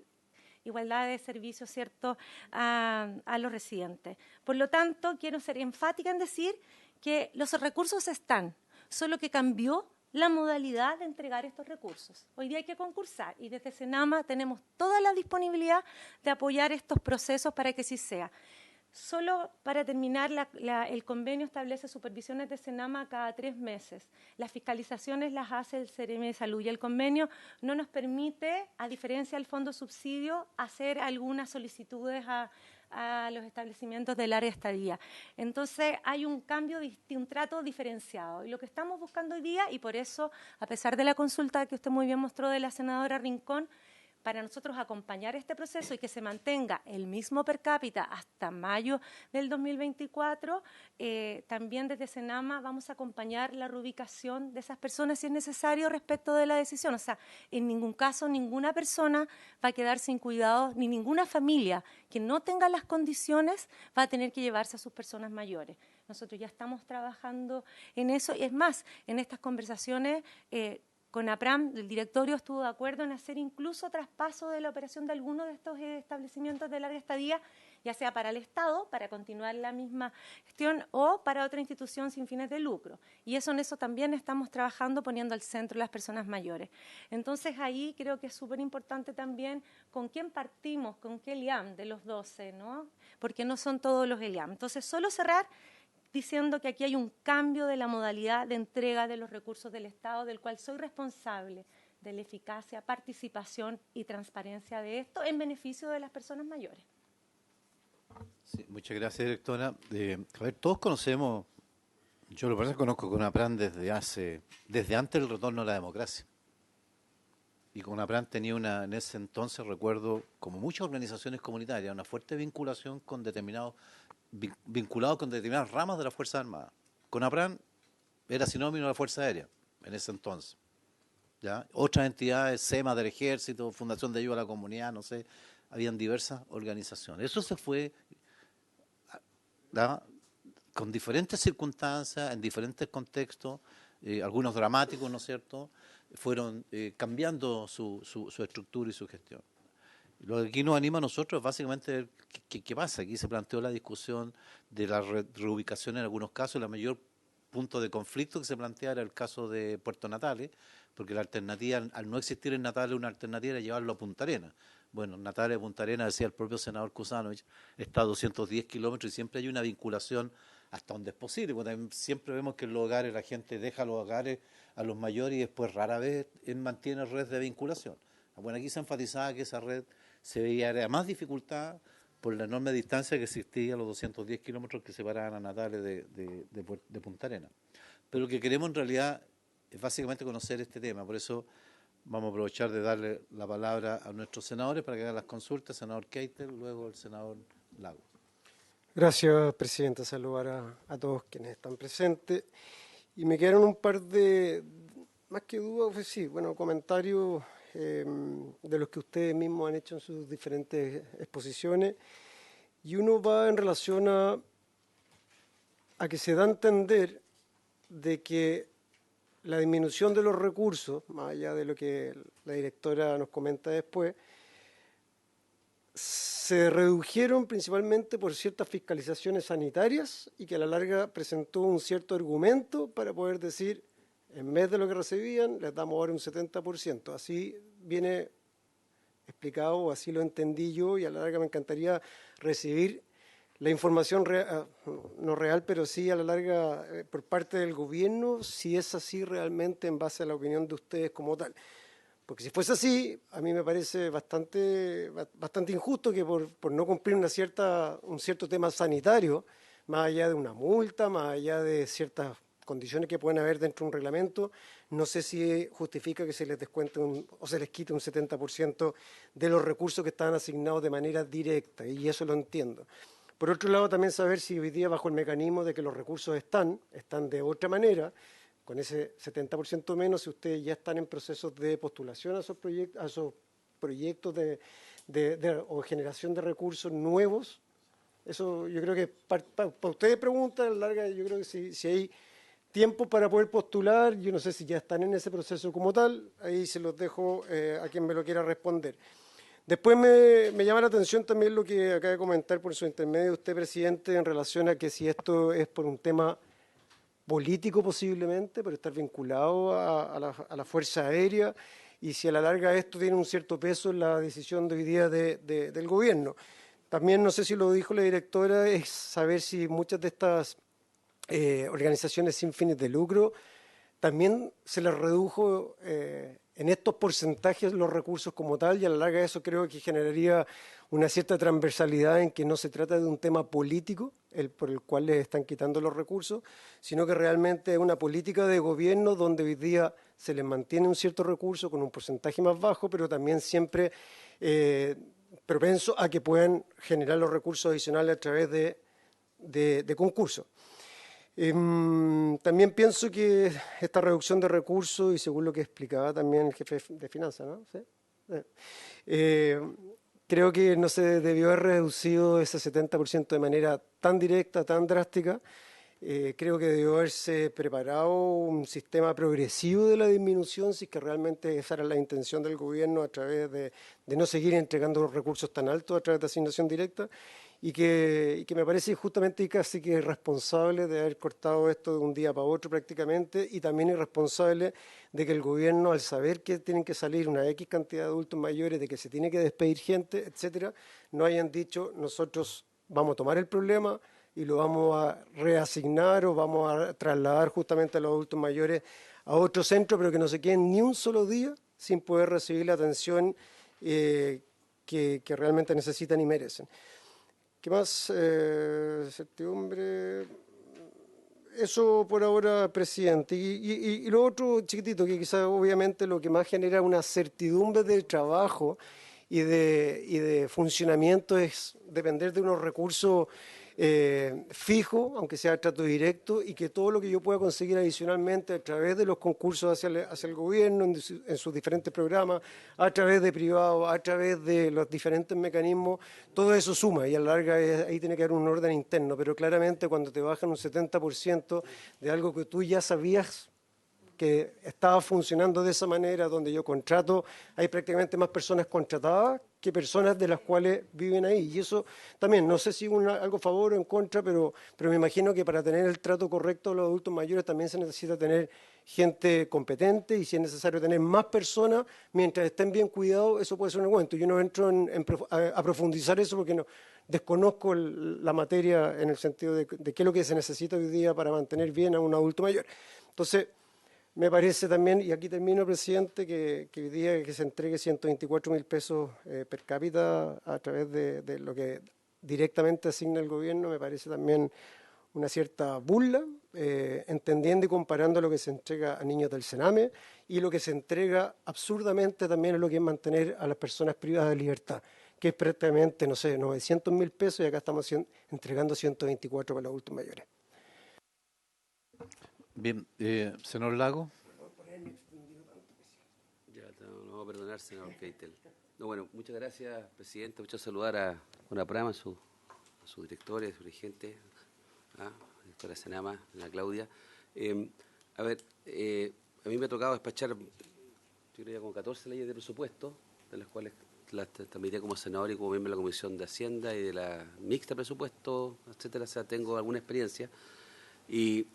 igualdad de servicios, ¿cierto?, a los residentes. Por lo tanto, quiero ser enfática en decir que los recursos están, solo que cambió la modalidad de entregar estos recursos. Hoy día hay que concursar y desde Senama tenemos toda la disponibilidad de apoyar estos procesos para que sí sea. Solo para terminar, el convenio establece supervisiones de Senama cada 3 meses. Las fiscalizaciones las hace el CEREMI de Salud y el convenio no nos permite, a diferencia del Fondo Subsidio, hacer algunas solicitudes a los establecimientos de larga estadía. Entonces, hay un cambio, un trato diferenciado. Y lo que estamos buscando hoy día, y por eso, a pesar de la consulta que usted muy bien mostró de la senadora Rincón, para nosotros acompañar este proceso y que se mantenga el mismo per cápita hasta mayo del 2024, también desde Senama vamos a acompañar la reubicación de esas personas si es necesario respecto de la decisión. O sea, en ningún caso ninguna persona va a quedar sin cuidado, ni ninguna familia que no tenga las condiciones va a tener que llevarse a sus personas mayores. Nosotros ya estamos trabajando en eso y es más, en estas conversaciones CONAPRAM, el directorio estuvo de acuerdo en hacer incluso traspaso de la operación de algunos de estos establecimientos de larga estadía, ya sea para el Estado, para continuar la misma gestión, o para otra institución sin fines de lucro. Y en eso también estamos trabajando, poniendo al centro las personas mayores. Entonces, ahí creo que es súper importante también con quién partimos, con qué ELIAM de los 12, ¿no? Porque no son todos los ELIAM. Entonces, solo cerrar diciendo que aquí hay un cambio de la modalidad de entrega de los recursos del Estado, del cual soy responsable de la eficacia, participación y transparencia de esto en beneficio de las personas mayores. Sí, muchas gracias, directora. A ver, todos conocemos, yo lo que pasa es que conozco CONAPRAN desde antes del retorno a la democracia. Y CONAPRAN tenía en ese entonces, recuerdo, como muchas organizaciones comunitarias, una fuerte vinculación con vinculados con determinadas ramas de las Fuerzas Armadas. CONAPRAN era sinónimo de la Fuerza Aérea en ese entonces. ¿Ya? Otras entidades, SEMA del Ejército, Fundación de Ayuda a la Comunidad, no sé, habían diversas organizaciones. Eso se fue, ¿ya?, con diferentes circunstancias, en diferentes contextos, algunos dramáticos, ¿no es cierto?, fueron cambiando su estructura y su gestión. Lo que aquí nos anima a nosotros es básicamente qué pasa. Aquí se planteó la discusión de la reubicación en algunos casos. El mayor punto de conflicto que se plantea era el caso de Puerto Natales, porque la alternativa, al no existir en Natales, una alternativa era llevarlo a Punta Arenas. Bueno, Natales, Punta Arenas, decía el propio senador Kuzanovich, está a 210 kilómetros y siempre hay una vinculación hasta donde es posible. Porque siempre vemos que en los hogares la gente deja los hogares a los mayores y después rara vez mantiene red de vinculación. Bueno, aquí se enfatizaba que esa red se veía era más dificultada por la enorme distancia que existía a los 210 kilómetros que separaban a Natales de Punta Arenas. Pero lo que queremos en realidad es básicamente conocer este tema, por eso vamos a aprovechar de darle la palabra a nuestros senadores para que hagan las consultas, senador Keitel, luego el senador Lago. Gracias, Presidenta. Saludar a todos quienes están presentes. Y me quedaron un par de, más que dudas, pues sí, bueno, comentarios de los que ustedes mismos han hecho en sus diferentes exposiciones. Y uno va en relación a que se da a entender de que la disminución de los recursos, más allá de lo que la directora nos comenta después, se redujeron principalmente por ciertas fiscalizaciones sanitarias y que a la larga presentó un cierto argumento para poder decir, en vez de lo que recibían, les damos ahora un 70%. Así viene explicado, o así lo entendí yo, y a la larga me encantaría recibir la información no real, pero sí a la larga por parte del gobierno, si es así realmente en base a la opinión de ustedes como tal. Porque si fuese así, a mí me parece bastante injusto que por no cumplir un cierto tema sanitario, más allá de una multa, más allá de ciertas condiciones que pueden haber dentro de un reglamento, no sé si justifica que se les descuente o se les quite un 70% de los recursos que estaban asignados de manera directa, y eso lo entiendo. Por otro lado, también saber si hoy día bajo el mecanismo de que los recursos están de otra manera, con ese 70% menos, si ustedes ya están en procesos de postulación a esos proyectos o generación de recursos nuevos. Eso yo creo que para ustedes preguntan, a la larga yo creo que si hay tiempo para poder postular, yo no sé si ya están en ese proceso como tal, ahí se los dejo a quien me lo quiera responder. Después me llama la atención también lo que acaba de comentar por su intermedio usted, presidente, en relación a que si esto es por un tema político posiblemente, por estar vinculado a la Fuerza Aérea, y si a la larga esto tiene un cierto peso en la decisión de hoy día del gobierno. También, no sé si lo dijo la directora, es saber si muchas de estas organizaciones sin fines de lucro también se les redujo en estos porcentajes los recursos como tal, y a la larga eso creo que generaría una cierta transversalidad en que no se trata de un tema político por el cual les están quitando los recursos, sino que realmente es una política de gobierno donde hoy día se les mantiene un cierto recurso con un porcentaje más bajo, pero también siempre propenso a que puedan generar los recursos adicionales a través de concursos. También pienso que esta reducción de recursos, y según lo que explicaba también el jefe de finanzas, ¿no? ¿Sí? Creo que no se debió haber reducido ese 70% de manera tan directa, tan drástica. Creo que debió haberse preparado un sistema progresivo de la disminución, si es que realmente esa era la intención del gobierno, a través de no seguir entregando los recursos tan altos a través de asignación directa, y que me parece justamente casi que irresponsable de haber cortado esto de un día para otro prácticamente, y también irresponsable de que el gobierno, al saber que tienen que salir una X cantidad de adultos mayores, de que se tiene que despedir gente, etcétera, no hayan dicho nosotros vamos a tomar el problema y lo vamos a reasignar o vamos a trasladar justamente a los adultos mayores a otro centro, pero que no se queden ni un solo día sin poder recibir la atención que realmente necesitan y merecen. ¿Qué más? Certidumbre. Eso por ahora, presidente. Y lo otro chiquitito, que quizás obviamente lo que más genera una certidumbre de trabajo y de funcionamiento es depender de unos recursos fijos, aunque sea trato directo, y que todo lo que yo pueda conseguir adicionalmente a través de los concursos hacia el gobierno, en sus diferentes programas, a través de privados, a través de los diferentes mecanismos, todo eso suma, y a la larga ahí tiene que haber un orden interno, pero claramente cuando te bajan un 70% de algo que tú ya sabías que estaba funcionando de esa manera, donde yo contrato, hay prácticamente más personas contratadas que personas de las cuales viven ahí. Y eso también, no sé si algo a favor o en contra, pero me imagino que para tener el trato correcto a los adultos mayores también se necesita tener gente competente, y si es necesario tener más personas, mientras estén bien cuidados, eso puede ser un argumento. Yo no entro a profundizar eso porque no desconozco la materia en el sentido de qué es lo que se necesita hoy día para mantener bien a un adulto mayor. Entonces, me parece también, y aquí termino, presidente, que hoy día que se entregue 124.000 pesos per cápita a través de lo que directamente asigna el gobierno, me parece también una cierta burla, entendiendo y comparando lo que se entrega a niños del Sename y lo que se entrega absurdamente también a lo que es mantener a las personas privadas de libertad, que es prácticamente, no sé, 900.000 pesos, y acá estamos entregando 124 para los adultos mayores. Bien, senador Lago. Ya, no va a perdonar, senador Keitel. No, bueno, muchas gracias, presidente. Mucho saludar a CONAPRAM, a sus directores, a su dirigente, a la directora Senama, a Claudia. A ver, a mí me ha tocado despachar, yo creo, como 14 leyes de presupuesto, de las cuales las tramité como senador y como miembro de la Comisión de Hacienda y de la mixta presupuesto, etcétera. O sea, tengo alguna experiencia. Y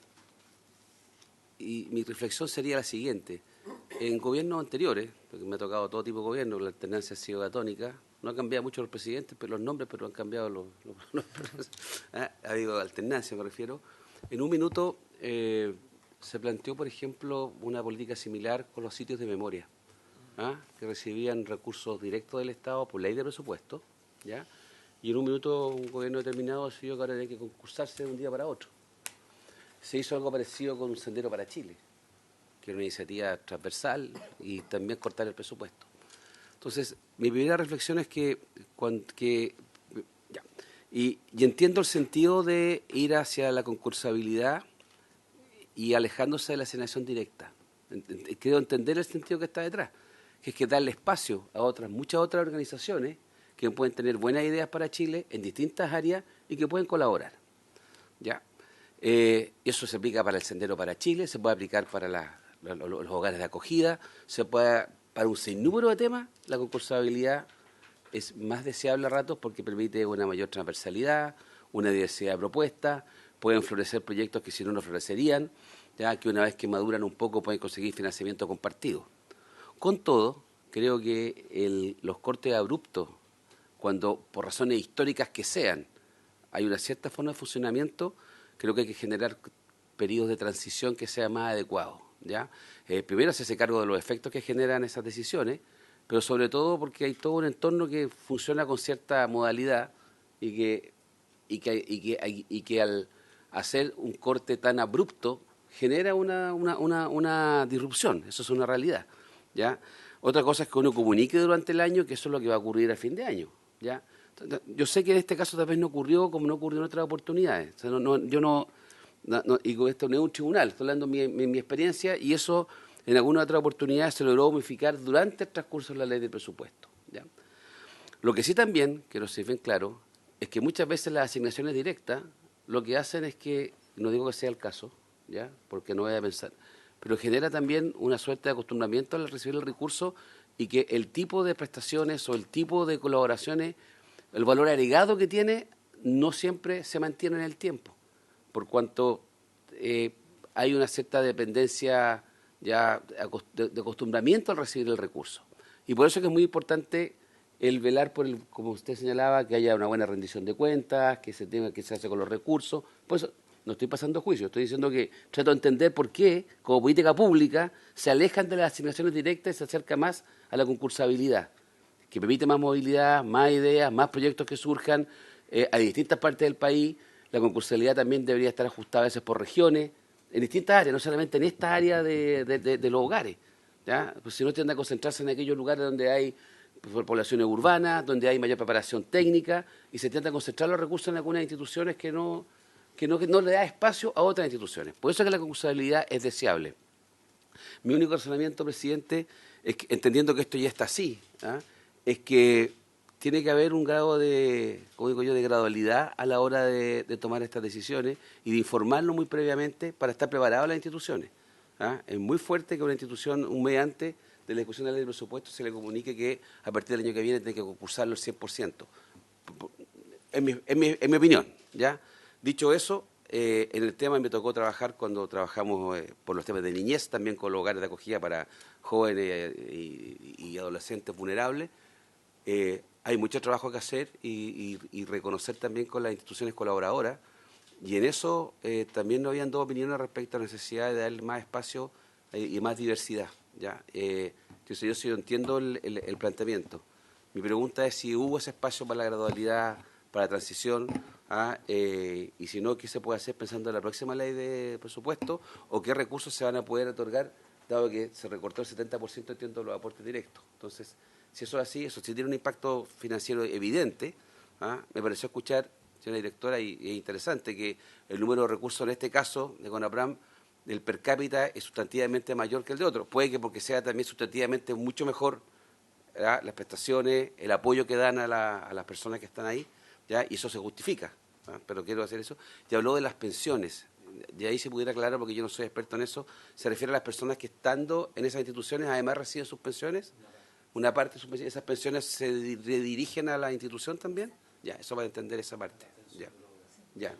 mi reflexión sería la siguiente. En gobiernos anteriores, porque me ha tocado todo tipo de gobiernos, la alternancia ha sido atónica, no han cambiado mucho los presidentes, pero los nombres, pero han cambiado los ha habido alternancia, me refiero. En un minuto se planteó, por ejemplo, una política similar con los sitios de memoria, que recibían recursos directos del Estado por ley de presupuesto, ¿ya? Y en un minuto un gobierno determinado decidió que ahora tenía que concursarse de un día para otro. Se hizo algo parecido con un Sendero para Chile, que era una iniciativa transversal, y también cortar el presupuesto. Entonces, mi primera reflexión es y entiendo el sentido de ir hacia la concursabilidad y alejándose de la asignación directa. Creo entender el sentido que está detrás, que es que darle espacio a muchas otras organizaciones que pueden tener buenas ideas para Chile en distintas áreas y que pueden colaborar, ¿ya? Eso se aplica para el Sendero para Chile, se puede aplicar para los hogares de acogida, para un sinnúmero de temas. La concursabilidad es más deseable a ratos porque permite una mayor transversalidad, una diversidad de propuestas, pueden florecer proyectos que si no florecerían, ya que una vez que maduran un poco pueden conseguir financiamiento compartido. Con todo, creo que los cortes abruptos, cuando por razones históricas que sean, hay una cierta forma de funcionamiento, creo que hay que generar periodos de transición que sean más adecuados, ¿ya? Primero hacerse cargo de los efectos que generan esas decisiones, pero sobre todo porque hay todo un entorno que funciona con cierta modalidad y que al hacer un corte tan abrupto genera una disrupción. Eso es una realidad, ¿ya? Otra cosa es que uno comunique durante el año que eso es lo que va a ocurrir a fin de año, ¿ya? Yo sé que en este caso tal vez no ocurrió como no ocurrió en otras oportunidades. O sea, y con esto no es un tribunal, estoy hablando de mi experiencia, y eso en alguna otra oportunidad se logró modificar durante el transcurso de la ley de presupuesto, ¿ya? Lo que sí también, quiero ser bien claro, es que muchas veces las asignaciones directas lo que hacen es que, no digo que sea el caso, ¿ya? Porque no voy a pensar, pero genera también una suerte de acostumbramiento al recibir el recurso, y que el tipo de prestaciones o el tipo de colaboraciones, el valor agregado que tiene, no siempre se mantiene en el tiempo, por cuanto hay una cierta dependencia ya de acostumbramiento al recibir el recurso. Y por eso es que es muy importante el velar por como usted señalaba, que haya una buena rendición de cuentas, que se hace con los recursos. Por eso no estoy pasando juicio, estoy diciendo que trato de entender por qué, como política pública, se alejan de las asignaciones directas y se acerca más a la concursabilidad, que permite más movilidad, más ideas, más proyectos que surjan a distintas partes del país. La concursabilidad también debería estar ajustada a veces por regiones, en distintas áreas, no solamente en esta área de los hogares, ¿ya? Pues si no tienden a concentrarse en aquellos lugares donde hay poblaciones urbanas, donde hay mayor preparación técnica, y se tiende a concentrar los recursos en algunas instituciones que no le da espacio a otras instituciones. Por eso es que la concursabilidad es deseable. Mi único razonamiento, presidente, es que, entendiendo que esto ya está así, es que tiene que haber un grado de, como digo yo, de gradualidad a la hora de tomar estas decisiones y de informarlo muy previamente para estar preparados las instituciones. Es muy fuerte que una institución, un mes antes de la discusión de la ley de presupuesto, se le comunique que a partir del año que viene tiene que concursarlo el 100%. En mi opinión, ¿ya? Dicho eso, en el tema me tocó trabajar cuando trabajamos por los temas de niñez, también con los hogares de acogida para jóvenes y adolescentes vulnerables. Hay mucho trabajo que hacer y reconocer también con las instituciones colaboradoras. Y en eso también no habían dos opiniones respecto a la necesidad de darle más espacio y más diversidad, ¿ya? Entonces yo sí entiendo el planteamiento. Mi pregunta es si hubo ese espacio para la gradualidad, para la transición, y si no, ¿qué se puede hacer pensando en la próxima ley de presupuesto? ¿O qué recursos se van a poder otorgar, dado que se recortó el 70%, entiendo, los aportes directos? Entonces, si eso es así, eso sí tiene un impacto financiero evidente. Me pareció escuchar, señora directora, y es interesante que el número de recursos en este caso de CONAPRAM, el per cápita, es sustantivamente mayor que el de otro. Puede que porque sea también sustantivamente mucho mejor, ¿verdad?, las prestaciones, el apoyo que dan a las personas que están ahí, ¿ya? Y eso se justifica, pero quiero hacer eso. Y habló de las pensiones, de ahí se pudiera aclarar, porque yo no soy experto en eso, ¿se refiere a las personas que estando en esas instituciones además reciben sus pensiones? ¿Una parte de esas pensiones se redirigen a la institución también? Ya, eso va a entender esa parte. Ya.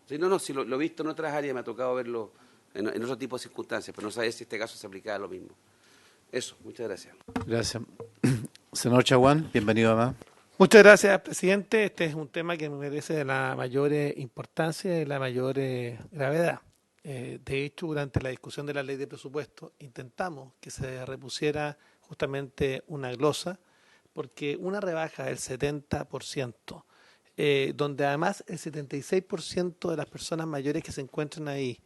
Sí, sí, lo he visto en otras áreas, me ha tocado verlo en otro tipo de circunstancias, pero no sabía si este caso se aplicaba lo mismo. Eso, muchas gracias. Gracias. Senador Chaguán, bienvenido a más. Muchas gracias, presidente. Este es un tema que merece de la mayor importancia y la mayor gravedad. De hecho, durante la discusión de la ley de presupuesto, intentamos que se repusiera justamente una glosa, porque una rebaja del 70%, donde además el 76% de las personas mayores que se encuentran ahí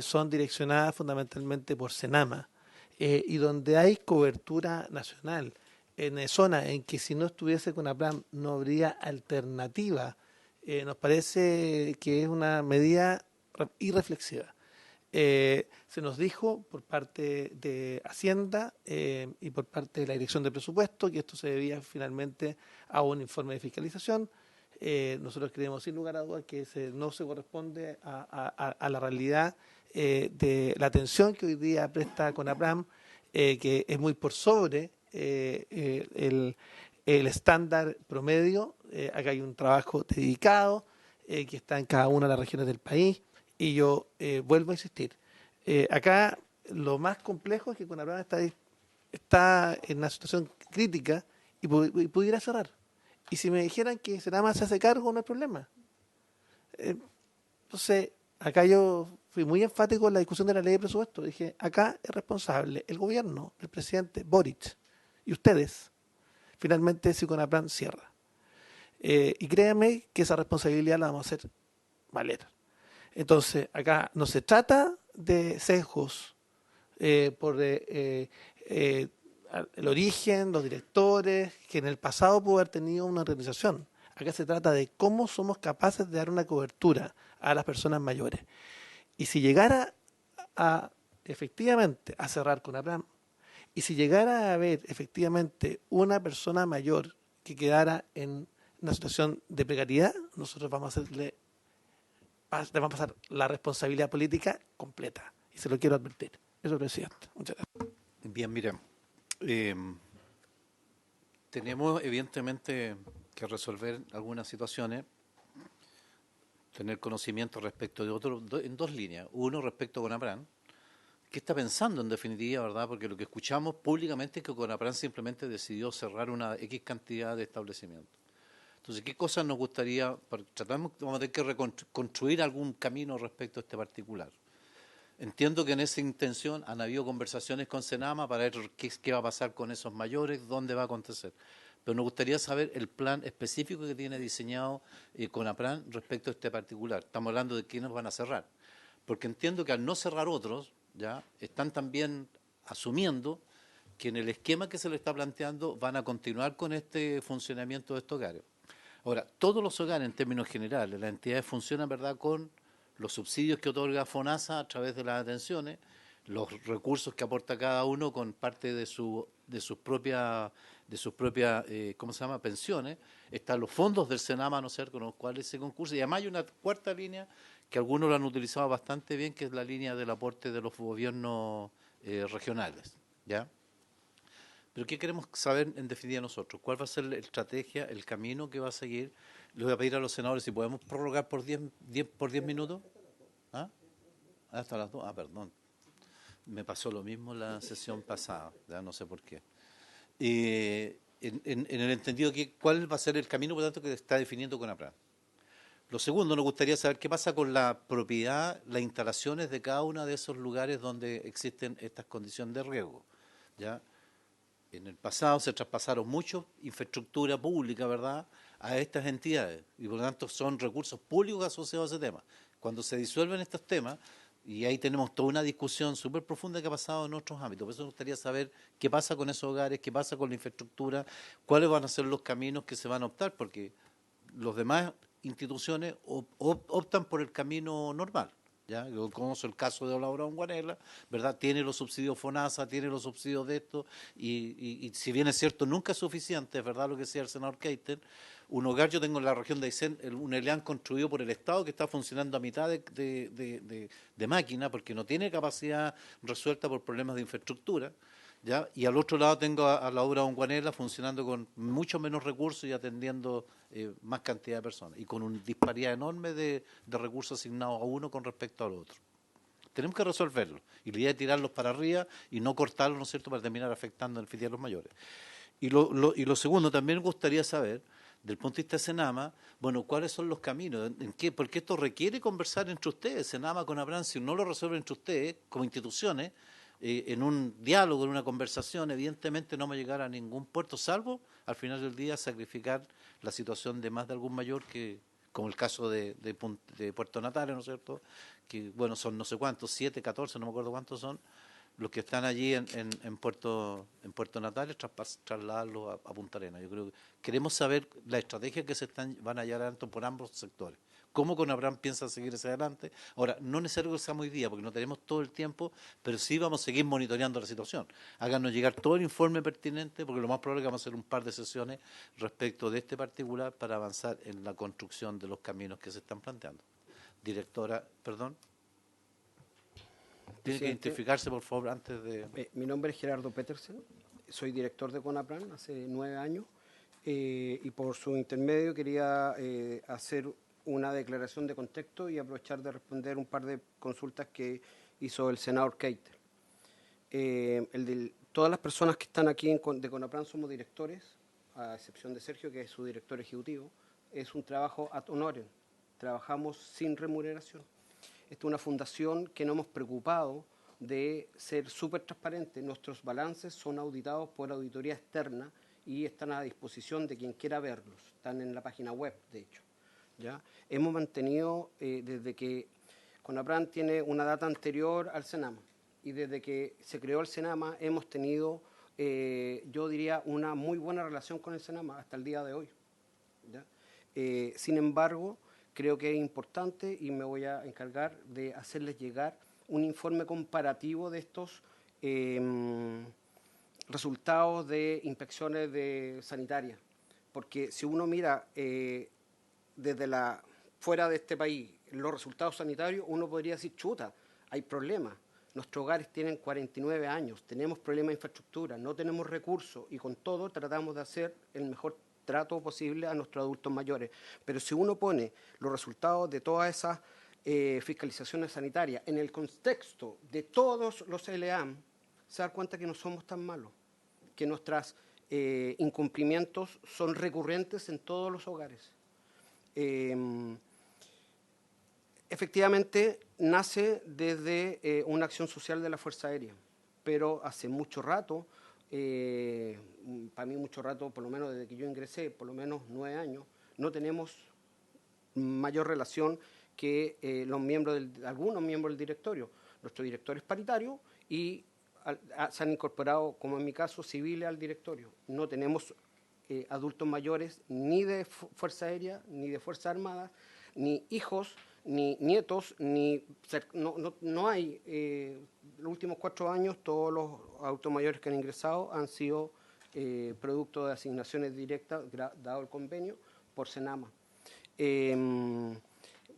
son direccionadas fundamentalmente por Senama, y donde hay cobertura nacional, en zonas en que si no estuviese CONAPRAM no habría alternativa, nos parece que es una medida irreflexiva. Se nos dijo por parte de Hacienda y por parte de la Dirección de Presupuesto que esto se debía finalmente a un informe de fiscalización. Nosotros creemos sin lugar a dudas que no se corresponde a la realidad de la atención que hoy día presta CONAPRAM, que es muy por sobre el estándar promedio. Acá hay un trabajo dedicado que está en cada una de las regiones del país. Y yo vuelvo a insistir, acá lo más complejo es que CONAPRAM está en una situación crítica y pudiera cerrar. Y si me dijeran que Senama se hace cargo, no hay problema. Entonces, acá yo fui muy enfático en la discusión de la ley de presupuesto. Dije, acá es responsable el gobierno, el presidente Boric y ustedes, finalmente, si CONAPRAM cierra. Y créanme que esa responsabilidad la vamos a hacer valer. Entonces, acá no se trata de sesgos por el origen, los directores, que en el pasado pudo haber tenido una organización. Acá se trata de cómo somos capaces de dar una cobertura a las personas mayores. Y si llegara efectivamente a cerrar CONAPRAM, y si llegara a haber efectivamente una persona mayor que quedara en una situación de precariedad, nosotros vamos a le vamos a pasar la responsabilidad política completa. Y se lo quiero advertir. Eso, presidente. Muchas gracias. Bien, mire, tenemos evidentemente que resolver algunas situaciones, tener conocimiento respecto de otro, en dos líneas. Uno, respecto a CONAPRAM. ¿Qué está pensando en definitiva, verdad? Porque lo que escuchamos públicamente es que CONAPRAM simplemente decidió cerrar una X cantidad de establecimientos. Entonces, ¿qué cosas nos gustaría? Vamos a tener que reconstruir algún camino respecto a este particular. Entiendo que en esa intención han habido conversaciones con Senama para ver qué va a pasar con esos mayores, dónde va a acontecer. Pero nos gustaría saber el plan específico que tiene diseñado CONAPRAM respecto a este particular. Estamos hablando de quiénes van a cerrar. Porque entiendo que al no cerrar otros, ya están también asumiendo que en el esquema que se le está planteando van a continuar con este funcionamiento de estos hogares. Ahora, todos los hogares en términos generales, las entidades funcionan, ¿verdad?, con los subsidios que otorga FONASA a través de las atenciones, los recursos que aporta cada uno con parte de sus propias ¿cómo se llama?, pensiones. Están los fondos del Senama, ¿no es cierto?, con los cuales se concursa. Y además hay una cuarta línea que algunos lo han utilizado bastante bien, que es la línea del aporte de los gobiernos regionales, ¿ya? Pero ¿qué queremos saber en definitiva nosotros? ¿Cuál va a ser la estrategia, el camino que va a seguir? Le voy a pedir a los senadores si podemos prorrogar por 10 minutos. ¿Ah? Hasta las 2. Ah, perdón. Me pasó lo mismo la sesión pasada, ya no sé por qué. En el entendido que cuál va a ser el camino, por tanto, que está definiendo CONAPRAN. Lo segundo, nos gustaría saber qué pasa con la propiedad, las instalaciones de cada uno de esos lugares donde existen estas condiciones de riesgo, ¿ya? En el pasado se traspasaron mucho infraestructura pública, ¿verdad?, a estas entidades y por lo tanto son recursos públicos asociados a ese tema. Cuando se disuelven estos temas, y ahí tenemos toda una discusión súper profunda que ha pasado en otros ámbitos, por eso nos gustaría saber qué pasa con esos hogares, qué pasa con la infraestructura, cuáles van a ser los caminos que se van a optar, porque los demás instituciones optan por el camino normal. ¿Ya? Yo conozco el caso de Olavarría Guanela, ¿verdad? Tiene los subsidios FONASA, tiene los subsidios de esto, y si bien es cierto, nunca es suficiente, es verdad lo que decía el senador Keiter, un hogar, yo tengo en la región de Aysén, un ELEAN construido por el Estado que está funcionando a mitad de máquina, porque no tiene capacidad resuelta por problemas de infraestructura, ¿ya? Y al otro lado tengo a la obra Onguanela funcionando con mucho menos recursos y atendiendo más cantidad de personas y con una disparidad enorme de recursos asignados a uno con respecto al otro. Tenemos que resolverlo y la idea es tirarlos para arriba y no cortarlos, ¿no es cierto?, para terminar afectando en el a los mayores. Y lo segundo, también me gustaría saber, del punto de vista de Senama, bueno, ¿cuáles son los caminos? Porque esto requiere conversar entre ustedes, Senama con CONAPRAN, si no lo resuelven entre ustedes, como instituciones, en un diálogo, en una conversación, evidentemente no vamos a llegar a ningún puerto, salvo al final del día sacrificar la situación de más de algún mayor, que como el caso de Puerto Natales, ¿no es cierto?, que bueno, son no sé cuántos, 7, 14, no me acuerdo cuántos son, los que están allí en Puerto Natales, trasladarlos a Punta Arenas. Yo creo que queremos saber la estrategia que van a llevar adelante por ambos sectores. ¿Cómo CONAPRAN piensa seguir hacia adelante? Ahora, no es necesario que sea hoy día, porque no tenemos todo el tiempo, pero sí vamos a seguir monitoreando la situación. Háganos llegar todo el informe pertinente, porque lo más probable es que vamos a hacer un par de sesiones respecto de este particular para avanzar en la construcción de los caminos que se están planteando. Directora, perdón. Tiene que identificarse, por favor, antes de... Mi nombre es Gerardo Petersen, soy director de CONAPRAN hace 9 años y por su intermedio quería hacer una declaración de contexto y aprovechar de responder un par de consultas que hizo el senador Keiter. Todas las personas que están aquí de CONAPRAN somos directores, a excepción de Sergio, que es su director ejecutivo. Es un trabajo ad honorem, trabajamos sin remuneración. Esta es una fundación que no hemos preocupado de ser súper transparente. Nuestros balances son auditados por auditoría externa y están a disposición de quien quiera verlos. Están en la página web, de hecho. ¿Ya? Hemos mantenido, desde que CONAPRAN tiene una data anterior al Senama, y desde que se creó el Senama hemos tenido, yo diría, una muy buena relación con el Senama hasta el día de hoy. ¿Ya? Sin embargo, creo que es importante y me voy a encargar de hacerles llegar un informe comparativo de estos resultados de inspecciones sanitarias. Porque si uno mira desde fuera de este país los resultados sanitarios, uno podría decir, chuta, hay problemas. Nuestros hogares tienen 49 años, tenemos problemas de infraestructura, no tenemos recursos y con todo tratamos de hacer el mejor trato posible a nuestros adultos mayores. Pero si uno pone los resultados de todas esas fiscalizaciones sanitarias en el contexto de todos los LEAM, se da cuenta que no somos tan malos, que nuestros incumplimientos son recurrentes en todos los hogares. Efectivamente, nace desde una acción social de la Fuerza Aérea, pero hace mucho rato, para mí mucho rato, por lo menos desde que yo ingresé, por lo menos 9 años, no tenemos mayor relación que algunos miembros del directorio. Nuestro director es paritario y se han incorporado, como en mi caso, civiles al directorio. No tenemos adultos mayores ni de Fuerza Aérea, ni de Fuerzas Armadas, ni hijos, ni nietos, no hay. Los últimos 4 años todos los adultos mayores que han ingresado han sido producto de asignaciones directas, dado el convenio, por Senama.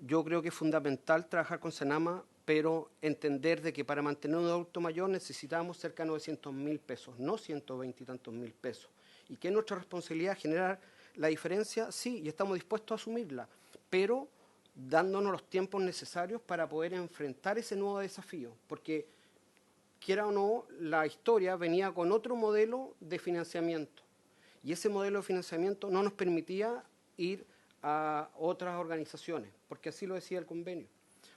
Yo creo que es fundamental trabajar con Senama, pero entender de que para mantener un adulto mayor necesitamos cerca de 900.000 pesos, no 120 y tantos mil pesos. Y que es nuestra responsabilidad generar la diferencia, sí, y estamos dispuestos a asumirla, pero dándonos los tiempos necesarios para poder enfrentar ese nuevo desafío, porque quiera o no, la historia venía con otro modelo de financiamiento, y ese modelo de financiamiento no nos permitía ir a otras organizaciones, porque así lo decía el convenio.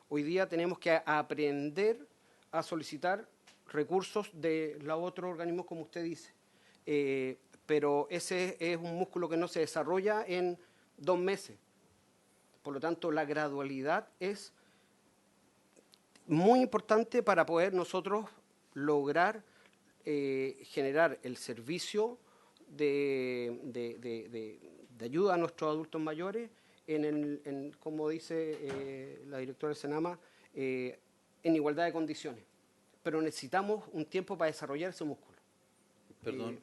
Hoy día tenemos que aprender a solicitar recursos de los otros organismos, como usted dice, pero ese es un músculo que no se desarrolla en 2 meses. Por lo tanto, la gradualidad es muy importante para poder nosotros lograr generar el servicio de ayuda a nuestros adultos mayores, como dice la directora del Senama, en igualdad de condiciones. Pero necesitamos un tiempo para desarrollar ese músculo. Perdón,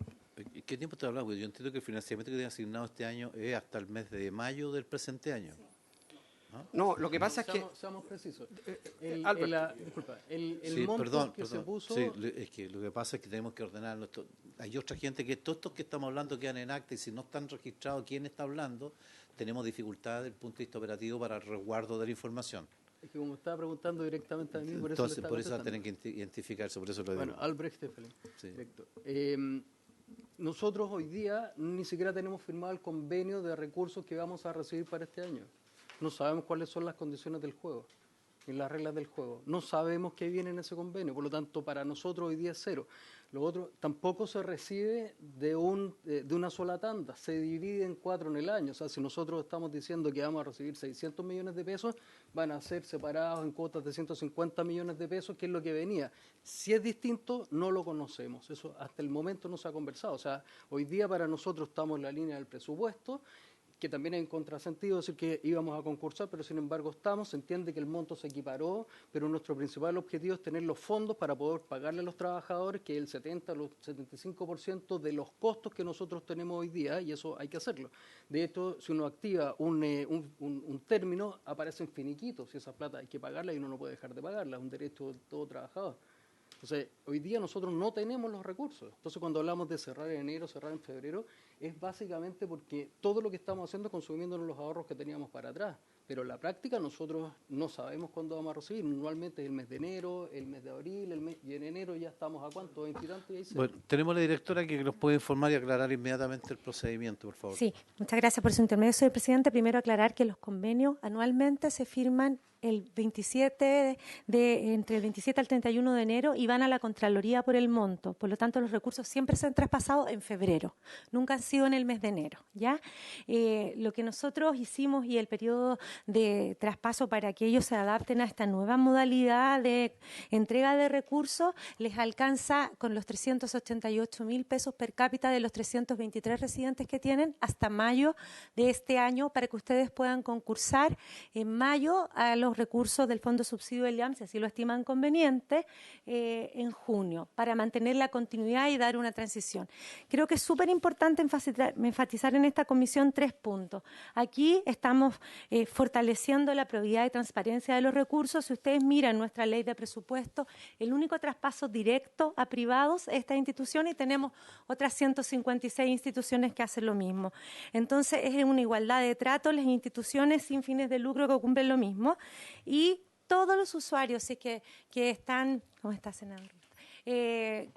¿qué tiempo te hablaba? Porque yo entiendo que el financiamiento que tiene asignado este año es hasta el mes de mayo del presente año. No, lo que pasa es que... Seamos precisos. Disculpa. El monto que se puso... Sí, es que lo que pasa es que tenemos que ordenar nuestro... Hay otra gente que todos estos que estamos hablando quedan en acta y si no están registrados quién está hablando, tenemos dificultades desde el punto de vista operativo para el resguardo de la información. Es que como estaba preguntando directamente a mí, por entonces, eso por eso tienen que identificarse, por eso lo digo. Bueno, Albrecht Steffelin, sí. Director. Nosotros hoy día ni siquiera tenemos firmado el convenio de recursos que vamos a recibir para este año. No sabemos cuáles son las condiciones del juego, ni las reglas del juego. No sabemos qué viene en ese convenio, por lo tanto, para nosotros hoy día es cero. Lo otro, tampoco se recibe de una sola tanda, se divide en 4 en el año. O sea, si nosotros estamos diciendo que vamos a recibir 600 millones de pesos, van a ser separados en cuotas de 150 millones de pesos, que es lo que venía. Si es distinto, no lo conocemos. Eso hasta el momento no se ha conversado. O sea, hoy día para nosotros estamos en la línea del presupuesto, que también es en contrasentido decir que íbamos a concursar, pero sin embargo estamos, se entiende que el monto se equiparó, pero nuestro principal objetivo es tener los fondos para poder pagarle a los trabajadores, que es el 70 o el 75% de los costos que nosotros tenemos hoy día, y eso hay que hacerlo. De hecho, si uno activa un término, aparecen finiquitos, y esa plata hay que pagarla y uno no puede dejar de pagarla, es un derecho de todo trabajador. Entonces, hoy día nosotros no tenemos los recursos. Entonces, cuando hablamos de cerrar en enero, cerrar en febrero, es básicamente porque todo lo que estamos haciendo es consumiéndonos los ahorros que teníamos para atrás. Pero en la práctica nosotros no sabemos cuándo vamos a recibir. Normalmente es el mes de enero, el mes de abril, y en enero ya estamos a ¿cuánto? 20 y tanto. Bueno, tenemos la directora que nos puede informar y aclarar inmediatamente el procedimiento, por favor. Sí, muchas gracias por su intermedio, señor presidente. Primero aclarar que los convenios anualmente se firman entre el 27 al 31 de enero y van a la Contraloría por el monto. Por lo tanto, los recursos siempre se han traspasado en febrero, nunca han sido en el mes de enero, ¿ya? Lo que nosotros hicimos y el periodo de traspaso para que ellos se adapten a esta nueva modalidad de entrega de recursos les alcanza con los 388.000 pesos per cápita de los 323 residentes que tienen hasta mayo de este año para que ustedes puedan concursar en mayo a los recursos del Fondo Subsidio del IAM, si así lo estiman conveniente, en junio, para mantener la continuidad y dar una transición. Creo que es súper importante enfatizar en esta comisión 3 puntos. Aquí estamos fortaleciendo la probidad y transparencia de los recursos. Si ustedes miran nuestra ley de presupuesto, el único traspaso directo a privados es esta institución y tenemos otras 156 instituciones que hacen lo mismo. Entonces, es una igualdad de trato, las instituciones sin fines de lucro que cumplen lo mismo. Y todos los usuarios que están, ¿cómo está, senador?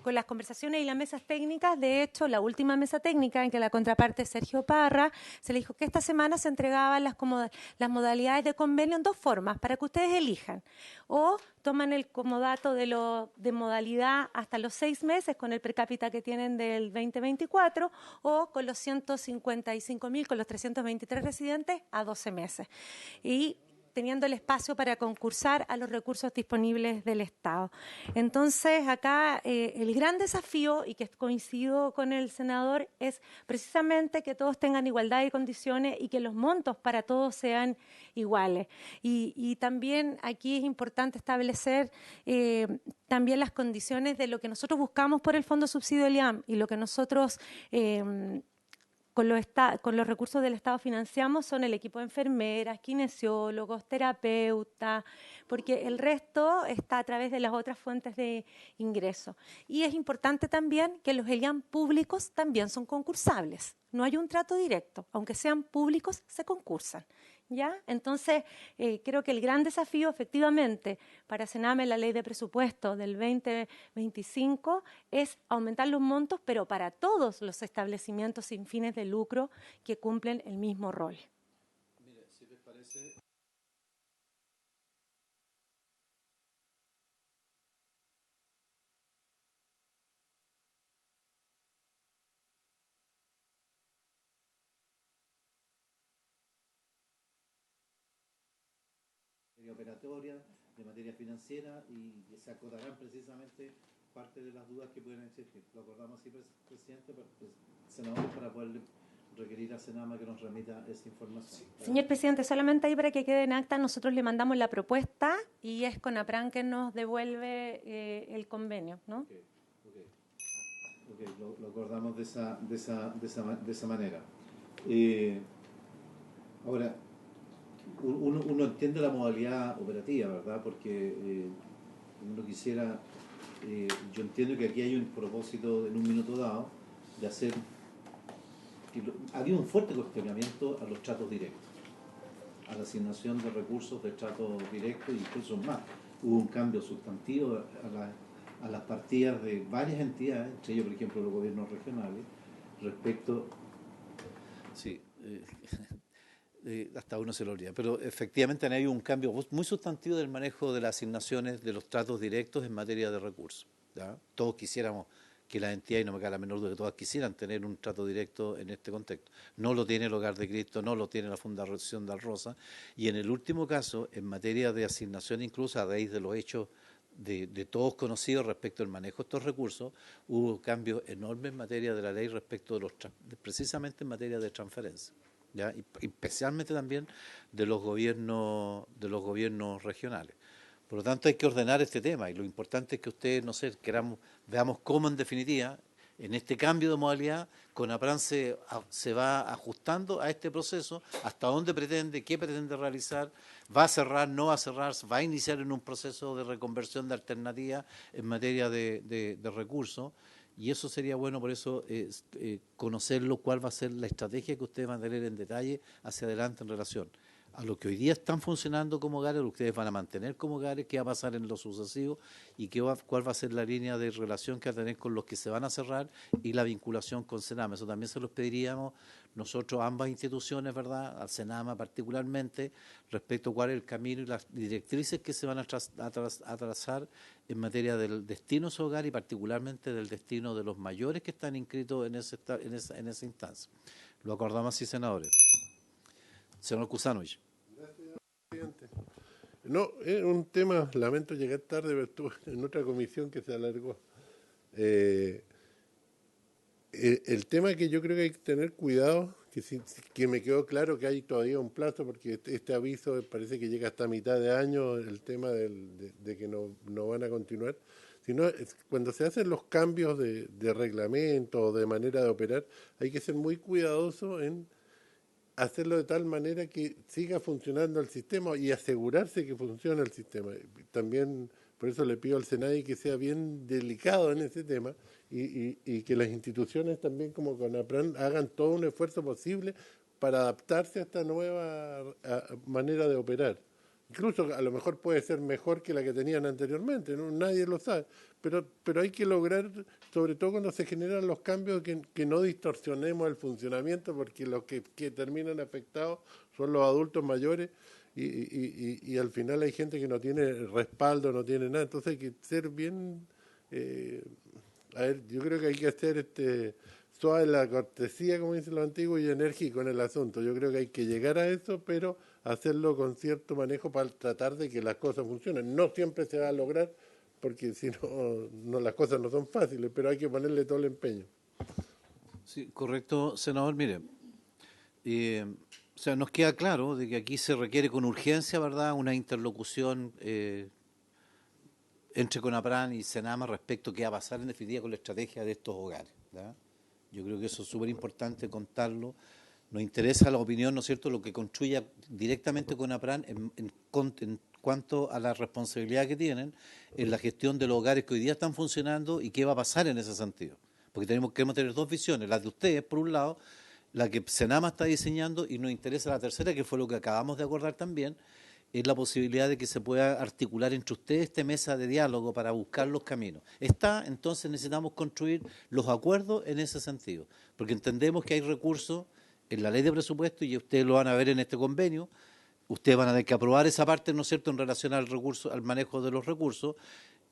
Con las conversaciones y las mesas técnicas, de hecho, la última mesa técnica en que la contraparte Sergio Parra, se le dijo que esta semana se entregaban las modalidades de convenio en 2 formas, para que ustedes elijan. O toman el comodato de modalidad hasta los 6 meses con el per cápita que tienen del 2024 o con los 155.000, con los 323 residentes a 12 meses. Y teniendo el espacio para concursar a los recursos disponibles del Estado. Entonces, acá el gran desafío, y que coincido con el senador, es precisamente que todos tengan igualdad de condiciones y que los montos para todos sean iguales. Y también aquí es importante establecer también las condiciones de lo que nosotros buscamos por el Fondo Subsidio del IAM y lo que nosotros con los recursos del Estado financiamos son el equipo de enfermeras, kinesiólogos, terapeutas, porque el resto está a través de las otras fuentes de ingreso. Y es importante también que los ELIAM públicos también son concursables. No hay un trato directo, aunque sean públicos, se concursan. ¿Ya? Entonces, creo que el gran desafío efectivamente para Sename, la ley de presupuesto del 2025, es aumentar los montos, pero para todos los establecimientos sin fines de lucro que cumplen el mismo rol. Mire, si les parece... operatoria, de materia financiera, y se acotarán precisamente parte de las dudas que pueden existir. Lo acordamos así, presidente, senador, para poder requerir a Senama que nos remita esa información. Señor presidente, solamente ahí para que quede en acta, nosotros le mandamos la propuesta y es CONAPRAN que nos devuelve el convenio, ¿no? Okay, lo acordamos de esa manera. Ahora, uno entiende la modalidad operativa, ¿verdad? Porque uno quisiera, yo entiendo que aquí hay un propósito en un minuto dado de hacer, había un fuerte cuestionamiento a los tratos directos, a la asignación de recursos de tratos directos, y incluso más. Hubo un cambio sustantivo a las partidas de varias entidades, entre ellos, por ejemplo, los gobiernos regionales, respecto... Sí, hasta uno se lo olvida, pero efectivamente ha habido un cambio muy sustantivo del manejo de las asignaciones de los tratos directos en materia de recursos, ¿ya? Todos quisiéramos que las entidades, y no me cabe la menor duda que todas quisieran tener un trato directo en este contexto. No lo tiene el Hogar de Cristo, no lo tiene la Fundación Dal Rosa, y en el último caso, en materia de asignación, incluso a raíz de los hechos de todos conocidos respecto al manejo de estos recursos, hubo cambios enormes en materia de la ley respecto de precisamente en materia de transferencia, ¿ya? Y especialmente también de los gobiernos regionales. Por lo tanto, hay que ordenar este tema, y lo importante es que ustedes, no sé, veamos cómo en definitiva, en este cambio de modalidad, CONAPRAN se va ajustando a este proceso, hasta dónde pretende, qué pretende realizar, va a cerrar, no va a cerrar, va a iniciar en un proceso de reconversión de alternativas en materia de recursos. Y eso sería bueno, por eso, conocerlo, cuál va a ser la estrategia que ustedes van a tener en detalle hacia adelante en relación a lo que hoy día están funcionando como hogares, lo que ustedes van a mantener como hogares, qué va a pasar en lo sucesivo y cuál va a ser la línea de relación que va a tener con los que se van a cerrar y la vinculación con Senama. Eso también se los pediríamos nosotros, ambas instituciones, ¿verdad?, al Senama particularmente, respecto a cuál es el camino y las directrices que se van a trazar en materia del destino de su hogar y particularmente del destino de los mayores que están inscritos en esa instancia. Lo acordamos así, senadores. Señor Kusanovich. Gracias, presidente. No, es un tema, lamento llegar tarde, pero estuve en otra comisión que se alargó. El tema que yo creo que hay que tener cuidado, que me quedó claro que hay todavía un plazo, porque este aviso parece que llega hasta mitad de año, el tema de que no van a continuar, sino cuando se hacen los cambios de reglamento o de manera de operar, hay que ser muy cuidadoso en hacerlo de tal manera que siga funcionando el sistema y asegurarse que funciona el sistema. También por eso le pido al Senado que sea bien delicado en ese tema y que las instituciones también como CONAPRAN hagan todo un esfuerzo posible para adaptarse a esta nueva manera de operar. Incluso a lo mejor puede ser mejor que la que tenían anteriormente, ¿no? Nadie lo sabe, pero hay que lograr, sobre todo cuando se generan los cambios, que no distorsionemos el funcionamiento, porque los que terminan afectados son los adultos mayores y al final hay gente que no tiene respaldo, no tiene nada, entonces hay que ser bien, yo creo que hay que hacer suave la cortesía, como dicen los antiguos, y enérgico en el asunto. Yo creo que hay que llegar a eso, pero hacerlo con cierto manejo para tratar de que las cosas funcionen. No siempre se va a lograr, porque si no las cosas no son fáciles, pero hay que ponerle todo el empeño. Sí, correcto, senador. Mire, o sea, nos queda claro de que aquí se requiere con urgencia, ¿verdad?, una interlocución entre CONAPRAN y Senama respecto a qué va a pasar en definitiva con la estrategia de estos hogares, ¿verdad? Yo creo que eso es súper importante contarlo. Nos interesa la opinión, ¿no es cierto?, lo que construya directamente CONAPRAN en cuanto a la responsabilidad que tienen en la gestión de los hogares que hoy día están funcionando y qué va a pasar en ese sentido. Porque queremos tener dos visiones, la de ustedes, por un lado, la que Senama está diseñando, y nos interesa la tercera, que fue lo que acabamos de acordar también, es la posibilidad de que se pueda articular entre ustedes esta mesa de diálogo para buscar los caminos. Entonces necesitamos construir los acuerdos en ese sentido, porque entendemos que hay recursos en la ley de presupuesto, y ustedes lo van a ver en este convenio. Ustedes van a tener que aprobar esa parte, ¿no es cierto?, en relación al manejo de los recursos,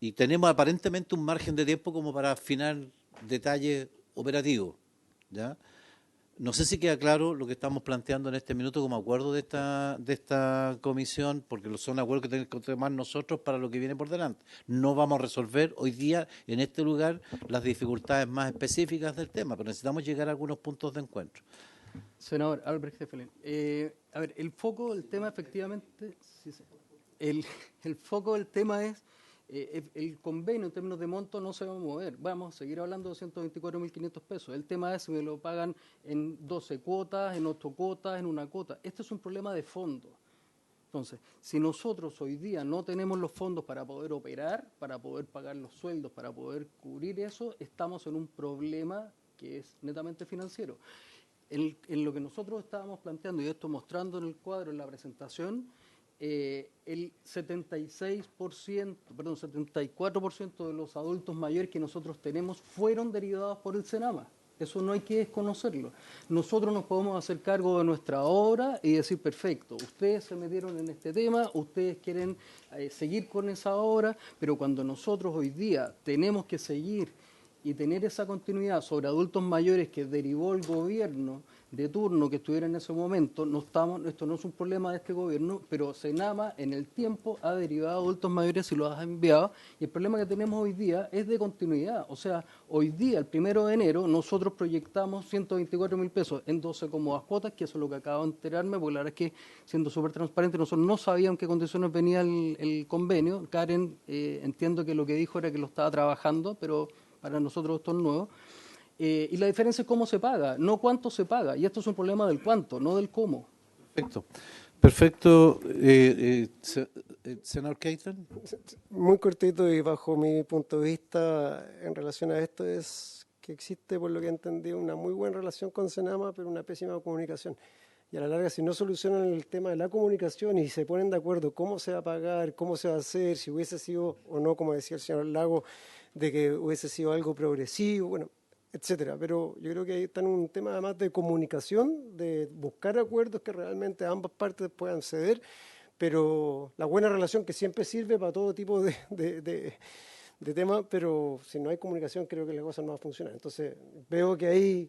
y tenemos aparentemente un margen de tiempo como para afinar detalles operativos, ¿ya? No sé si queda claro lo que estamos planteando en este minuto como acuerdo de esta comisión, porque son acuerdos que tenemos que tomar nosotros para lo que viene por delante. No vamos a resolver hoy día en este lugar las dificultades más específicas del tema, pero necesitamos llegar a algunos puntos de encuentro. Senador Albrecht Heffelin, a ver, el foco del tema efectivamente, el foco del tema es el convenio en términos de monto no se va a mover. Vamos a seguir hablando de 124.500 pesos. El tema es si me lo pagan en 12 cuotas, en 8 cuotas, en una cuota. Este es un problema de fondo. Entonces, si nosotros hoy día no tenemos los fondos para poder operar, para poder pagar los sueldos, para poder cubrir eso, estamos en un problema que es netamente financiero. En lo que nosotros estábamos planteando, y esto mostrando en el cuadro, en la presentación, el 74% de los adultos mayores que nosotros tenemos fueron derivados por el Senama. Eso no hay que desconocerlo. Nosotros nos podemos hacer cargo de nuestra obra y decir, perfecto, ustedes se metieron en este tema, ustedes quieren seguir con esa obra, pero cuando nosotros hoy día tenemos que seguir y tener esa continuidad sobre adultos mayores que derivó el gobierno de turno que estuviera en ese momento, esto no es un problema de este gobierno, pero Senama en el tiempo ha derivado adultos mayores y los ha enviado, y el problema que tenemos hoy día es de continuidad. O sea, hoy día, el 1 de enero, nosotros proyectamos 124.000 pesos en 12 cómodas cuotas, que eso es lo que acabo de enterarme, porque la verdad es que, siendo súper transparente, nosotros no sabíamos en qué condiciones venía el convenio. Karen, entiendo que lo que dijo era que lo estaba trabajando, pero para nosotros esto es nuevo. Y la diferencia es cómo se paga, no cuánto se paga. Y esto es un problema del cuánto, no del cómo. Perfecto. Senador Keitel. Muy cortito, y bajo mi punto de vista en relación a esto es que existe, por lo que he entendido, una muy buena relación con Senama, pero una pésima comunicación. Y a la larga, si no solucionan el tema de la comunicación y se ponen de acuerdo cómo se va a pagar, cómo se va a hacer, si hubiese sido o no, como decía el señor Lago, de que hubiese sido algo progresivo, bueno, etcétera. Pero yo creo que ahí está en un tema además de comunicación, de buscar acuerdos que realmente ambas partes puedan ceder, pero la buena relación que siempre sirve para todo tipo de temas, pero si no hay comunicación creo que la cosa no va a funcionar. Entonces veo que hay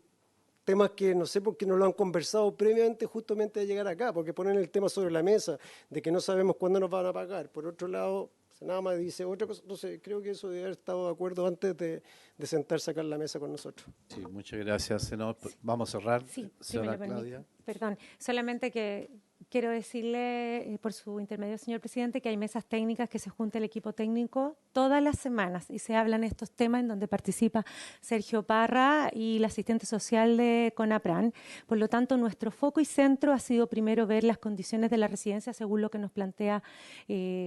temas que no sé por qué no lo han conversado previamente justamente de llegar acá, porque ponen el tema sobre la mesa de que no sabemos cuándo nos van a pagar. Por otro lado, nada más dice otra cosa. Entonces creo que eso debe haber estado de acuerdo antes de sentarse acá en la mesa con nosotros. Sí, muchas gracias, senador. Vamos a cerrar. Sí, Claudia. Perdón, solamente que quiero decirle por su intermedio, señor presidente, que hay mesas técnicas que se junta el equipo técnico todas las semanas y se hablan estos temas en donde participa Sergio Parra y la asistente social de CONAPRAN. Por lo tanto, nuestro foco y centro ha sido primero ver las condiciones de la residencia según lo que nos plantea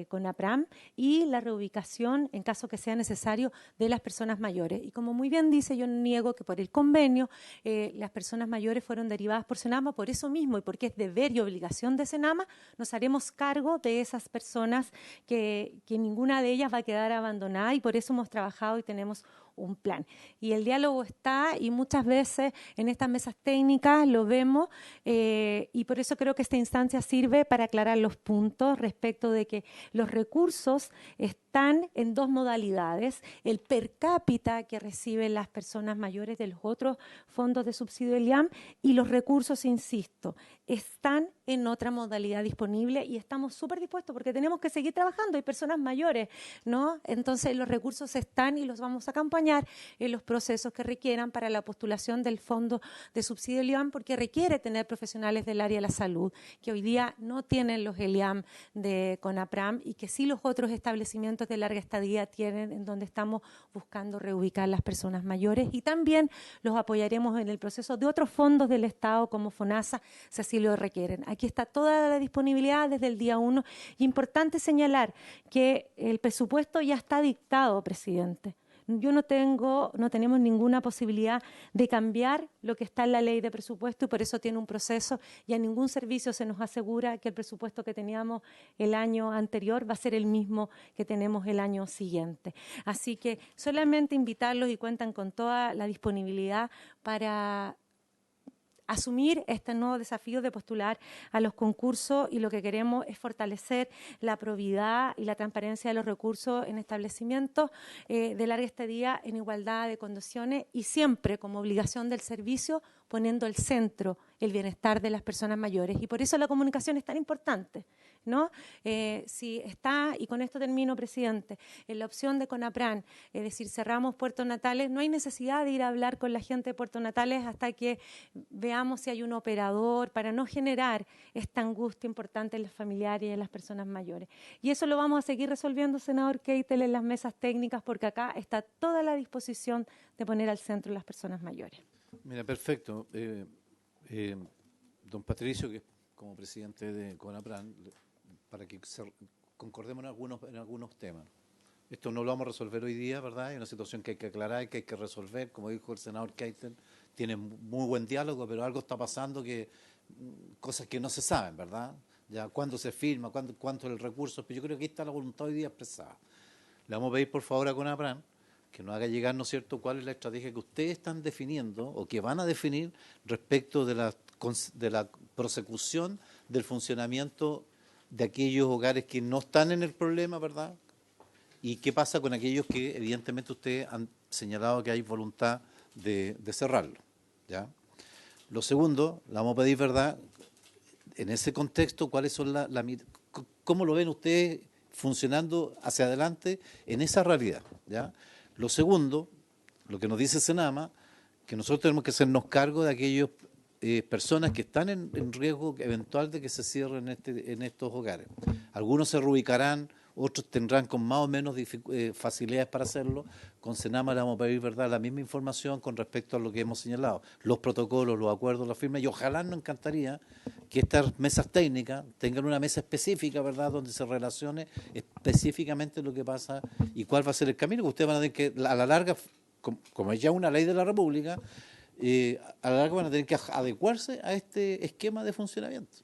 CONAPRAN y la reubicación, en caso que sea necesario, de las personas mayores. Y como muy bien dice, yo no niego que por el convenio las personas mayores fueron derivadas por Senama, por eso mismo y porque es deber y obligación de Senama, nos haremos cargo de esas personas que ninguna de ellas va a quedar abandonada, y por eso hemos trabajado y tenemos un plan. Y el diálogo está, y muchas veces en estas mesas técnicas lo vemos, y por eso creo que esta instancia sirve para aclarar los puntos respecto de que los recursos están en dos modalidades: el per cápita que reciben las personas mayores de los otros fondos de subsidio del IAM, y los recursos, insisto, están en otra modalidad disponible, y estamos súper dispuestos porque tenemos que seguir trabajando, hay personas mayores, ¿no? Entonces los recursos están y los vamos a acompañar acompañar en los procesos que requieran para la postulación del fondo de subsidio LIAM, porque requiere tener profesionales del área de la salud, que hoy día no tienen los ELIAM de CONAPRAM y que sí los otros establecimientos de larga estadía tienen, en donde estamos buscando reubicar las personas mayores, y también los apoyaremos en el proceso de otros fondos del Estado como FONASA, si así lo requieren. Aquí está toda la disponibilidad desde el día 1. Importante señalar que el presupuesto ya está dictado, presidente. No tenemos ninguna posibilidad de cambiar lo que está en la ley de presupuesto, y por eso tiene un proceso, y a ningún servicio se nos asegura que el presupuesto que teníamos el año anterior va a ser el mismo que tenemos el año siguiente. Así que solamente invitarlos, y cuentan con toda la disponibilidad para asumir este nuevo desafío de postular a los concursos, y lo que queremos es fortalecer la probidad y la transparencia de los recursos en establecimientos de larga estadía en igualdad de condiciones, y siempre como obligación del servicio poniendo al centro el bienestar de las personas mayores. Y por eso la comunicación es tan importante, ¿no? Si está, y con esto termino, presidente, en la opción de CONAPRAN, es decir, cerramos Puerto Natales, no hay necesidad de ir a hablar con la gente de Puerto Natales hasta que veamos si hay un operador, para no generar esta angustia importante en los familiares y en las personas mayores. Y eso lo vamos a seguir resolviendo, senador Keitel, en las mesas técnicas, porque acá está toda la disposición de poner al centro las personas mayores. Mira, perfecto. Don Patricio, que como presidente de CONAPRAN, para que concordemos en algunos temas. Esto no lo vamos a resolver hoy día, ¿verdad? Es una situación que hay que aclarar y que hay que resolver. Como dijo el senador Keitel, tiene muy buen diálogo, pero algo está pasando, que cosas que no se saben, ¿verdad? Ya cuándo se firma, cuánto es el recurso, pero yo creo que aquí está la voluntad hoy día expresada. Le vamos a pedir, por favor, a CONAPRAN que nos haga llegar, ¿no es cierto?, cuál es la estrategia que ustedes están definiendo o que van a definir respecto de la prosecución del funcionamiento de aquellos hogares que no están en el problema, ¿verdad? Y qué pasa con aquellos que evidentemente ustedes han señalado que hay voluntad de cerrarlo, ¿ya? Lo segundo, le vamos a pedir, ¿verdad?, en ese contexto, cuáles son cómo lo ven ustedes funcionando hacia adelante en esa realidad, ¿ya? Lo segundo, lo que nos dice Senama, que nosotros tenemos que hacernos cargo de aquellas personas que están en riesgo eventual de que se cierren en estos hogares. Algunos se reubicarán, otros tendrán con más o menos facilidades para hacerlo. Con Senama le vamos a pedir, ¿verdad?, la misma información con respecto a lo que hemos señalado, los protocolos, los acuerdos, las firmas, y ojalá nos encantaría que estas mesas técnicas tengan una mesa específica, ¿verdad?, donde se relacione específicamente lo que pasa y cuál va a ser el camino, que ustedes van a tener que, a la larga, como es ya una ley de la República, a la larga van a tener que adecuarse a este esquema de funcionamiento.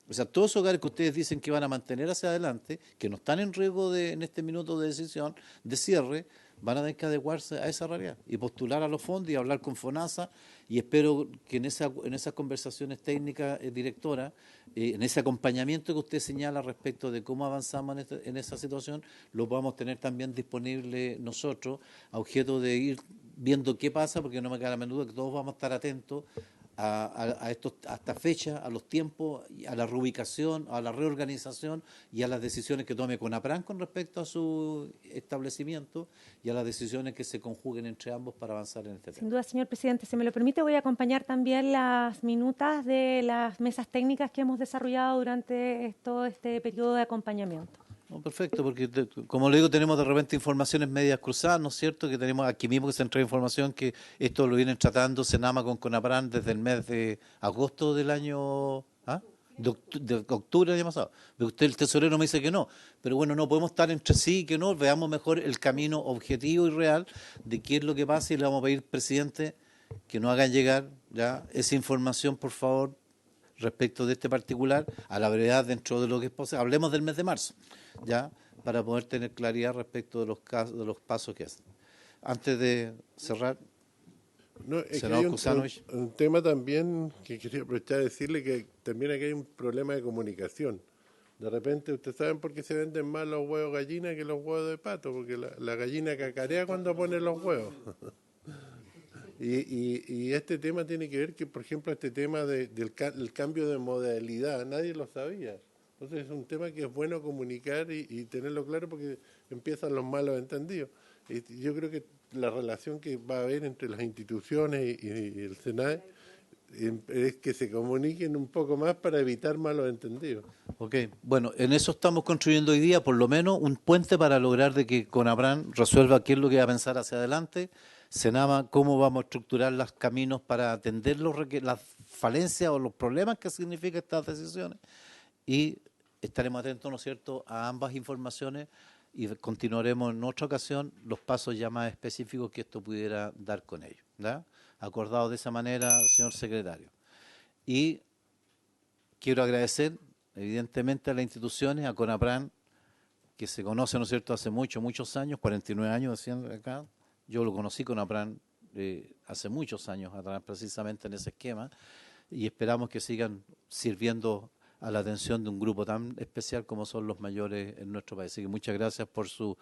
O sea, todos esos hogares que ustedes dicen que van a mantener hacia adelante, que no están en riesgo en este minuto de decisión, de cierre, van a tener que adecuarse a esa realidad y postular a los fondos y hablar con FONASA, y espero que en esas conversaciones técnicas, directora, en ese acompañamiento que usted señala respecto de cómo avanzamos en esa situación, lo podamos tener también disponible nosotros, a objeto de ir viendo qué pasa, porque no me queda la menor duda que todos vamos a estar atentos a esta fecha, a los tiempos, a la reubicación, a la reorganización y a las decisiones que tome CONAPRAN con respecto a su establecimiento y a las decisiones que se conjuguen entre ambos para avanzar en este tema. Sin duda, señor presidente, si me lo permite, voy a acompañar también las minutas de las mesas técnicas que hemos desarrollado durante todo este periodo de acompañamiento. No, perfecto, porque como le digo, tenemos de repente informaciones medias cruzadas, ¿no es cierto? Que tenemos aquí mismo que se entrega información que esto lo vienen tratando Senama con CONAPRAN desde el mes de agosto del año, de octubre del año pasado. Usted, el tesorero, me dice que no, pero bueno, no podemos estar entre sí y que no, veamos mejor el camino objetivo y real de qué es lo que pasa, y le vamos a pedir, presidente, que nos hagan llegar ya esa información, por favor, respecto de este particular, a la brevedad dentro de lo que es posible. Hablemos del mes de marzo, ya, para poder tener claridad respecto de los casos, de los pasos que hacen. Antes de cerrar, no, es que hay un tema también que quería aprovechar de decirle, que también aquí hay un problema de comunicación. De repente, ustedes saben por qué se venden más los huevos gallina que los huevos de pato, porque la gallina cacarea cuando pone los huevos. Y este tema tiene que ver que, por ejemplo, este tema del cambio de modalidad, nadie lo sabía. Entonces es un tema que es bueno comunicar y tenerlo claro, porque empiezan los malos entendidos. Y yo creo que la relación que va a haber entre las instituciones y el SENAE es que se comuniquen un poco más para evitar malos entendidos. Ok, bueno, en eso estamos construyendo hoy día, por lo menos, un puente para lograr de que CONAPRAN resuelva qué es lo que va a pensar hacia adelante, SENAMA cómo vamos a estructurar los caminos para atender las falencias o los problemas que significan estas decisiones, y estaremos atentos, ¿no es cierto?, a ambas informaciones y continuaremos en otra ocasión los pasos ya más específicos que esto pudiera dar con ellos, ¿ya? Acordado de esa manera, señor secretario. Y quiero agradecer, evidentemente, a las instituciones, a CONAPRAN, que se conoce, ¿no es cierto?, hace muchos años, 49 años, decían acá. Yo lo conocí CONAPRAN hace muchos años atrás, precisamente en ese esquema, y esperamos que sigan sirviendo a la atención de un grupo tan especial como son los mayores en nuestro país. Así que muchas gracias por su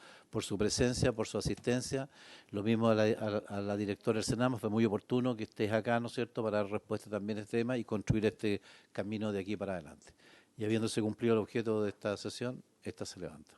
presencia, por su asistencia. Lo mismo a la directora del SENAMA, fue muy oportuno que estés acá, ¿no es cierto?, para dar respuesta también a este tema y construir este camino de aquí para adelante. Y habiéndose cumplido el objeto de esta sesión, esta se levanta.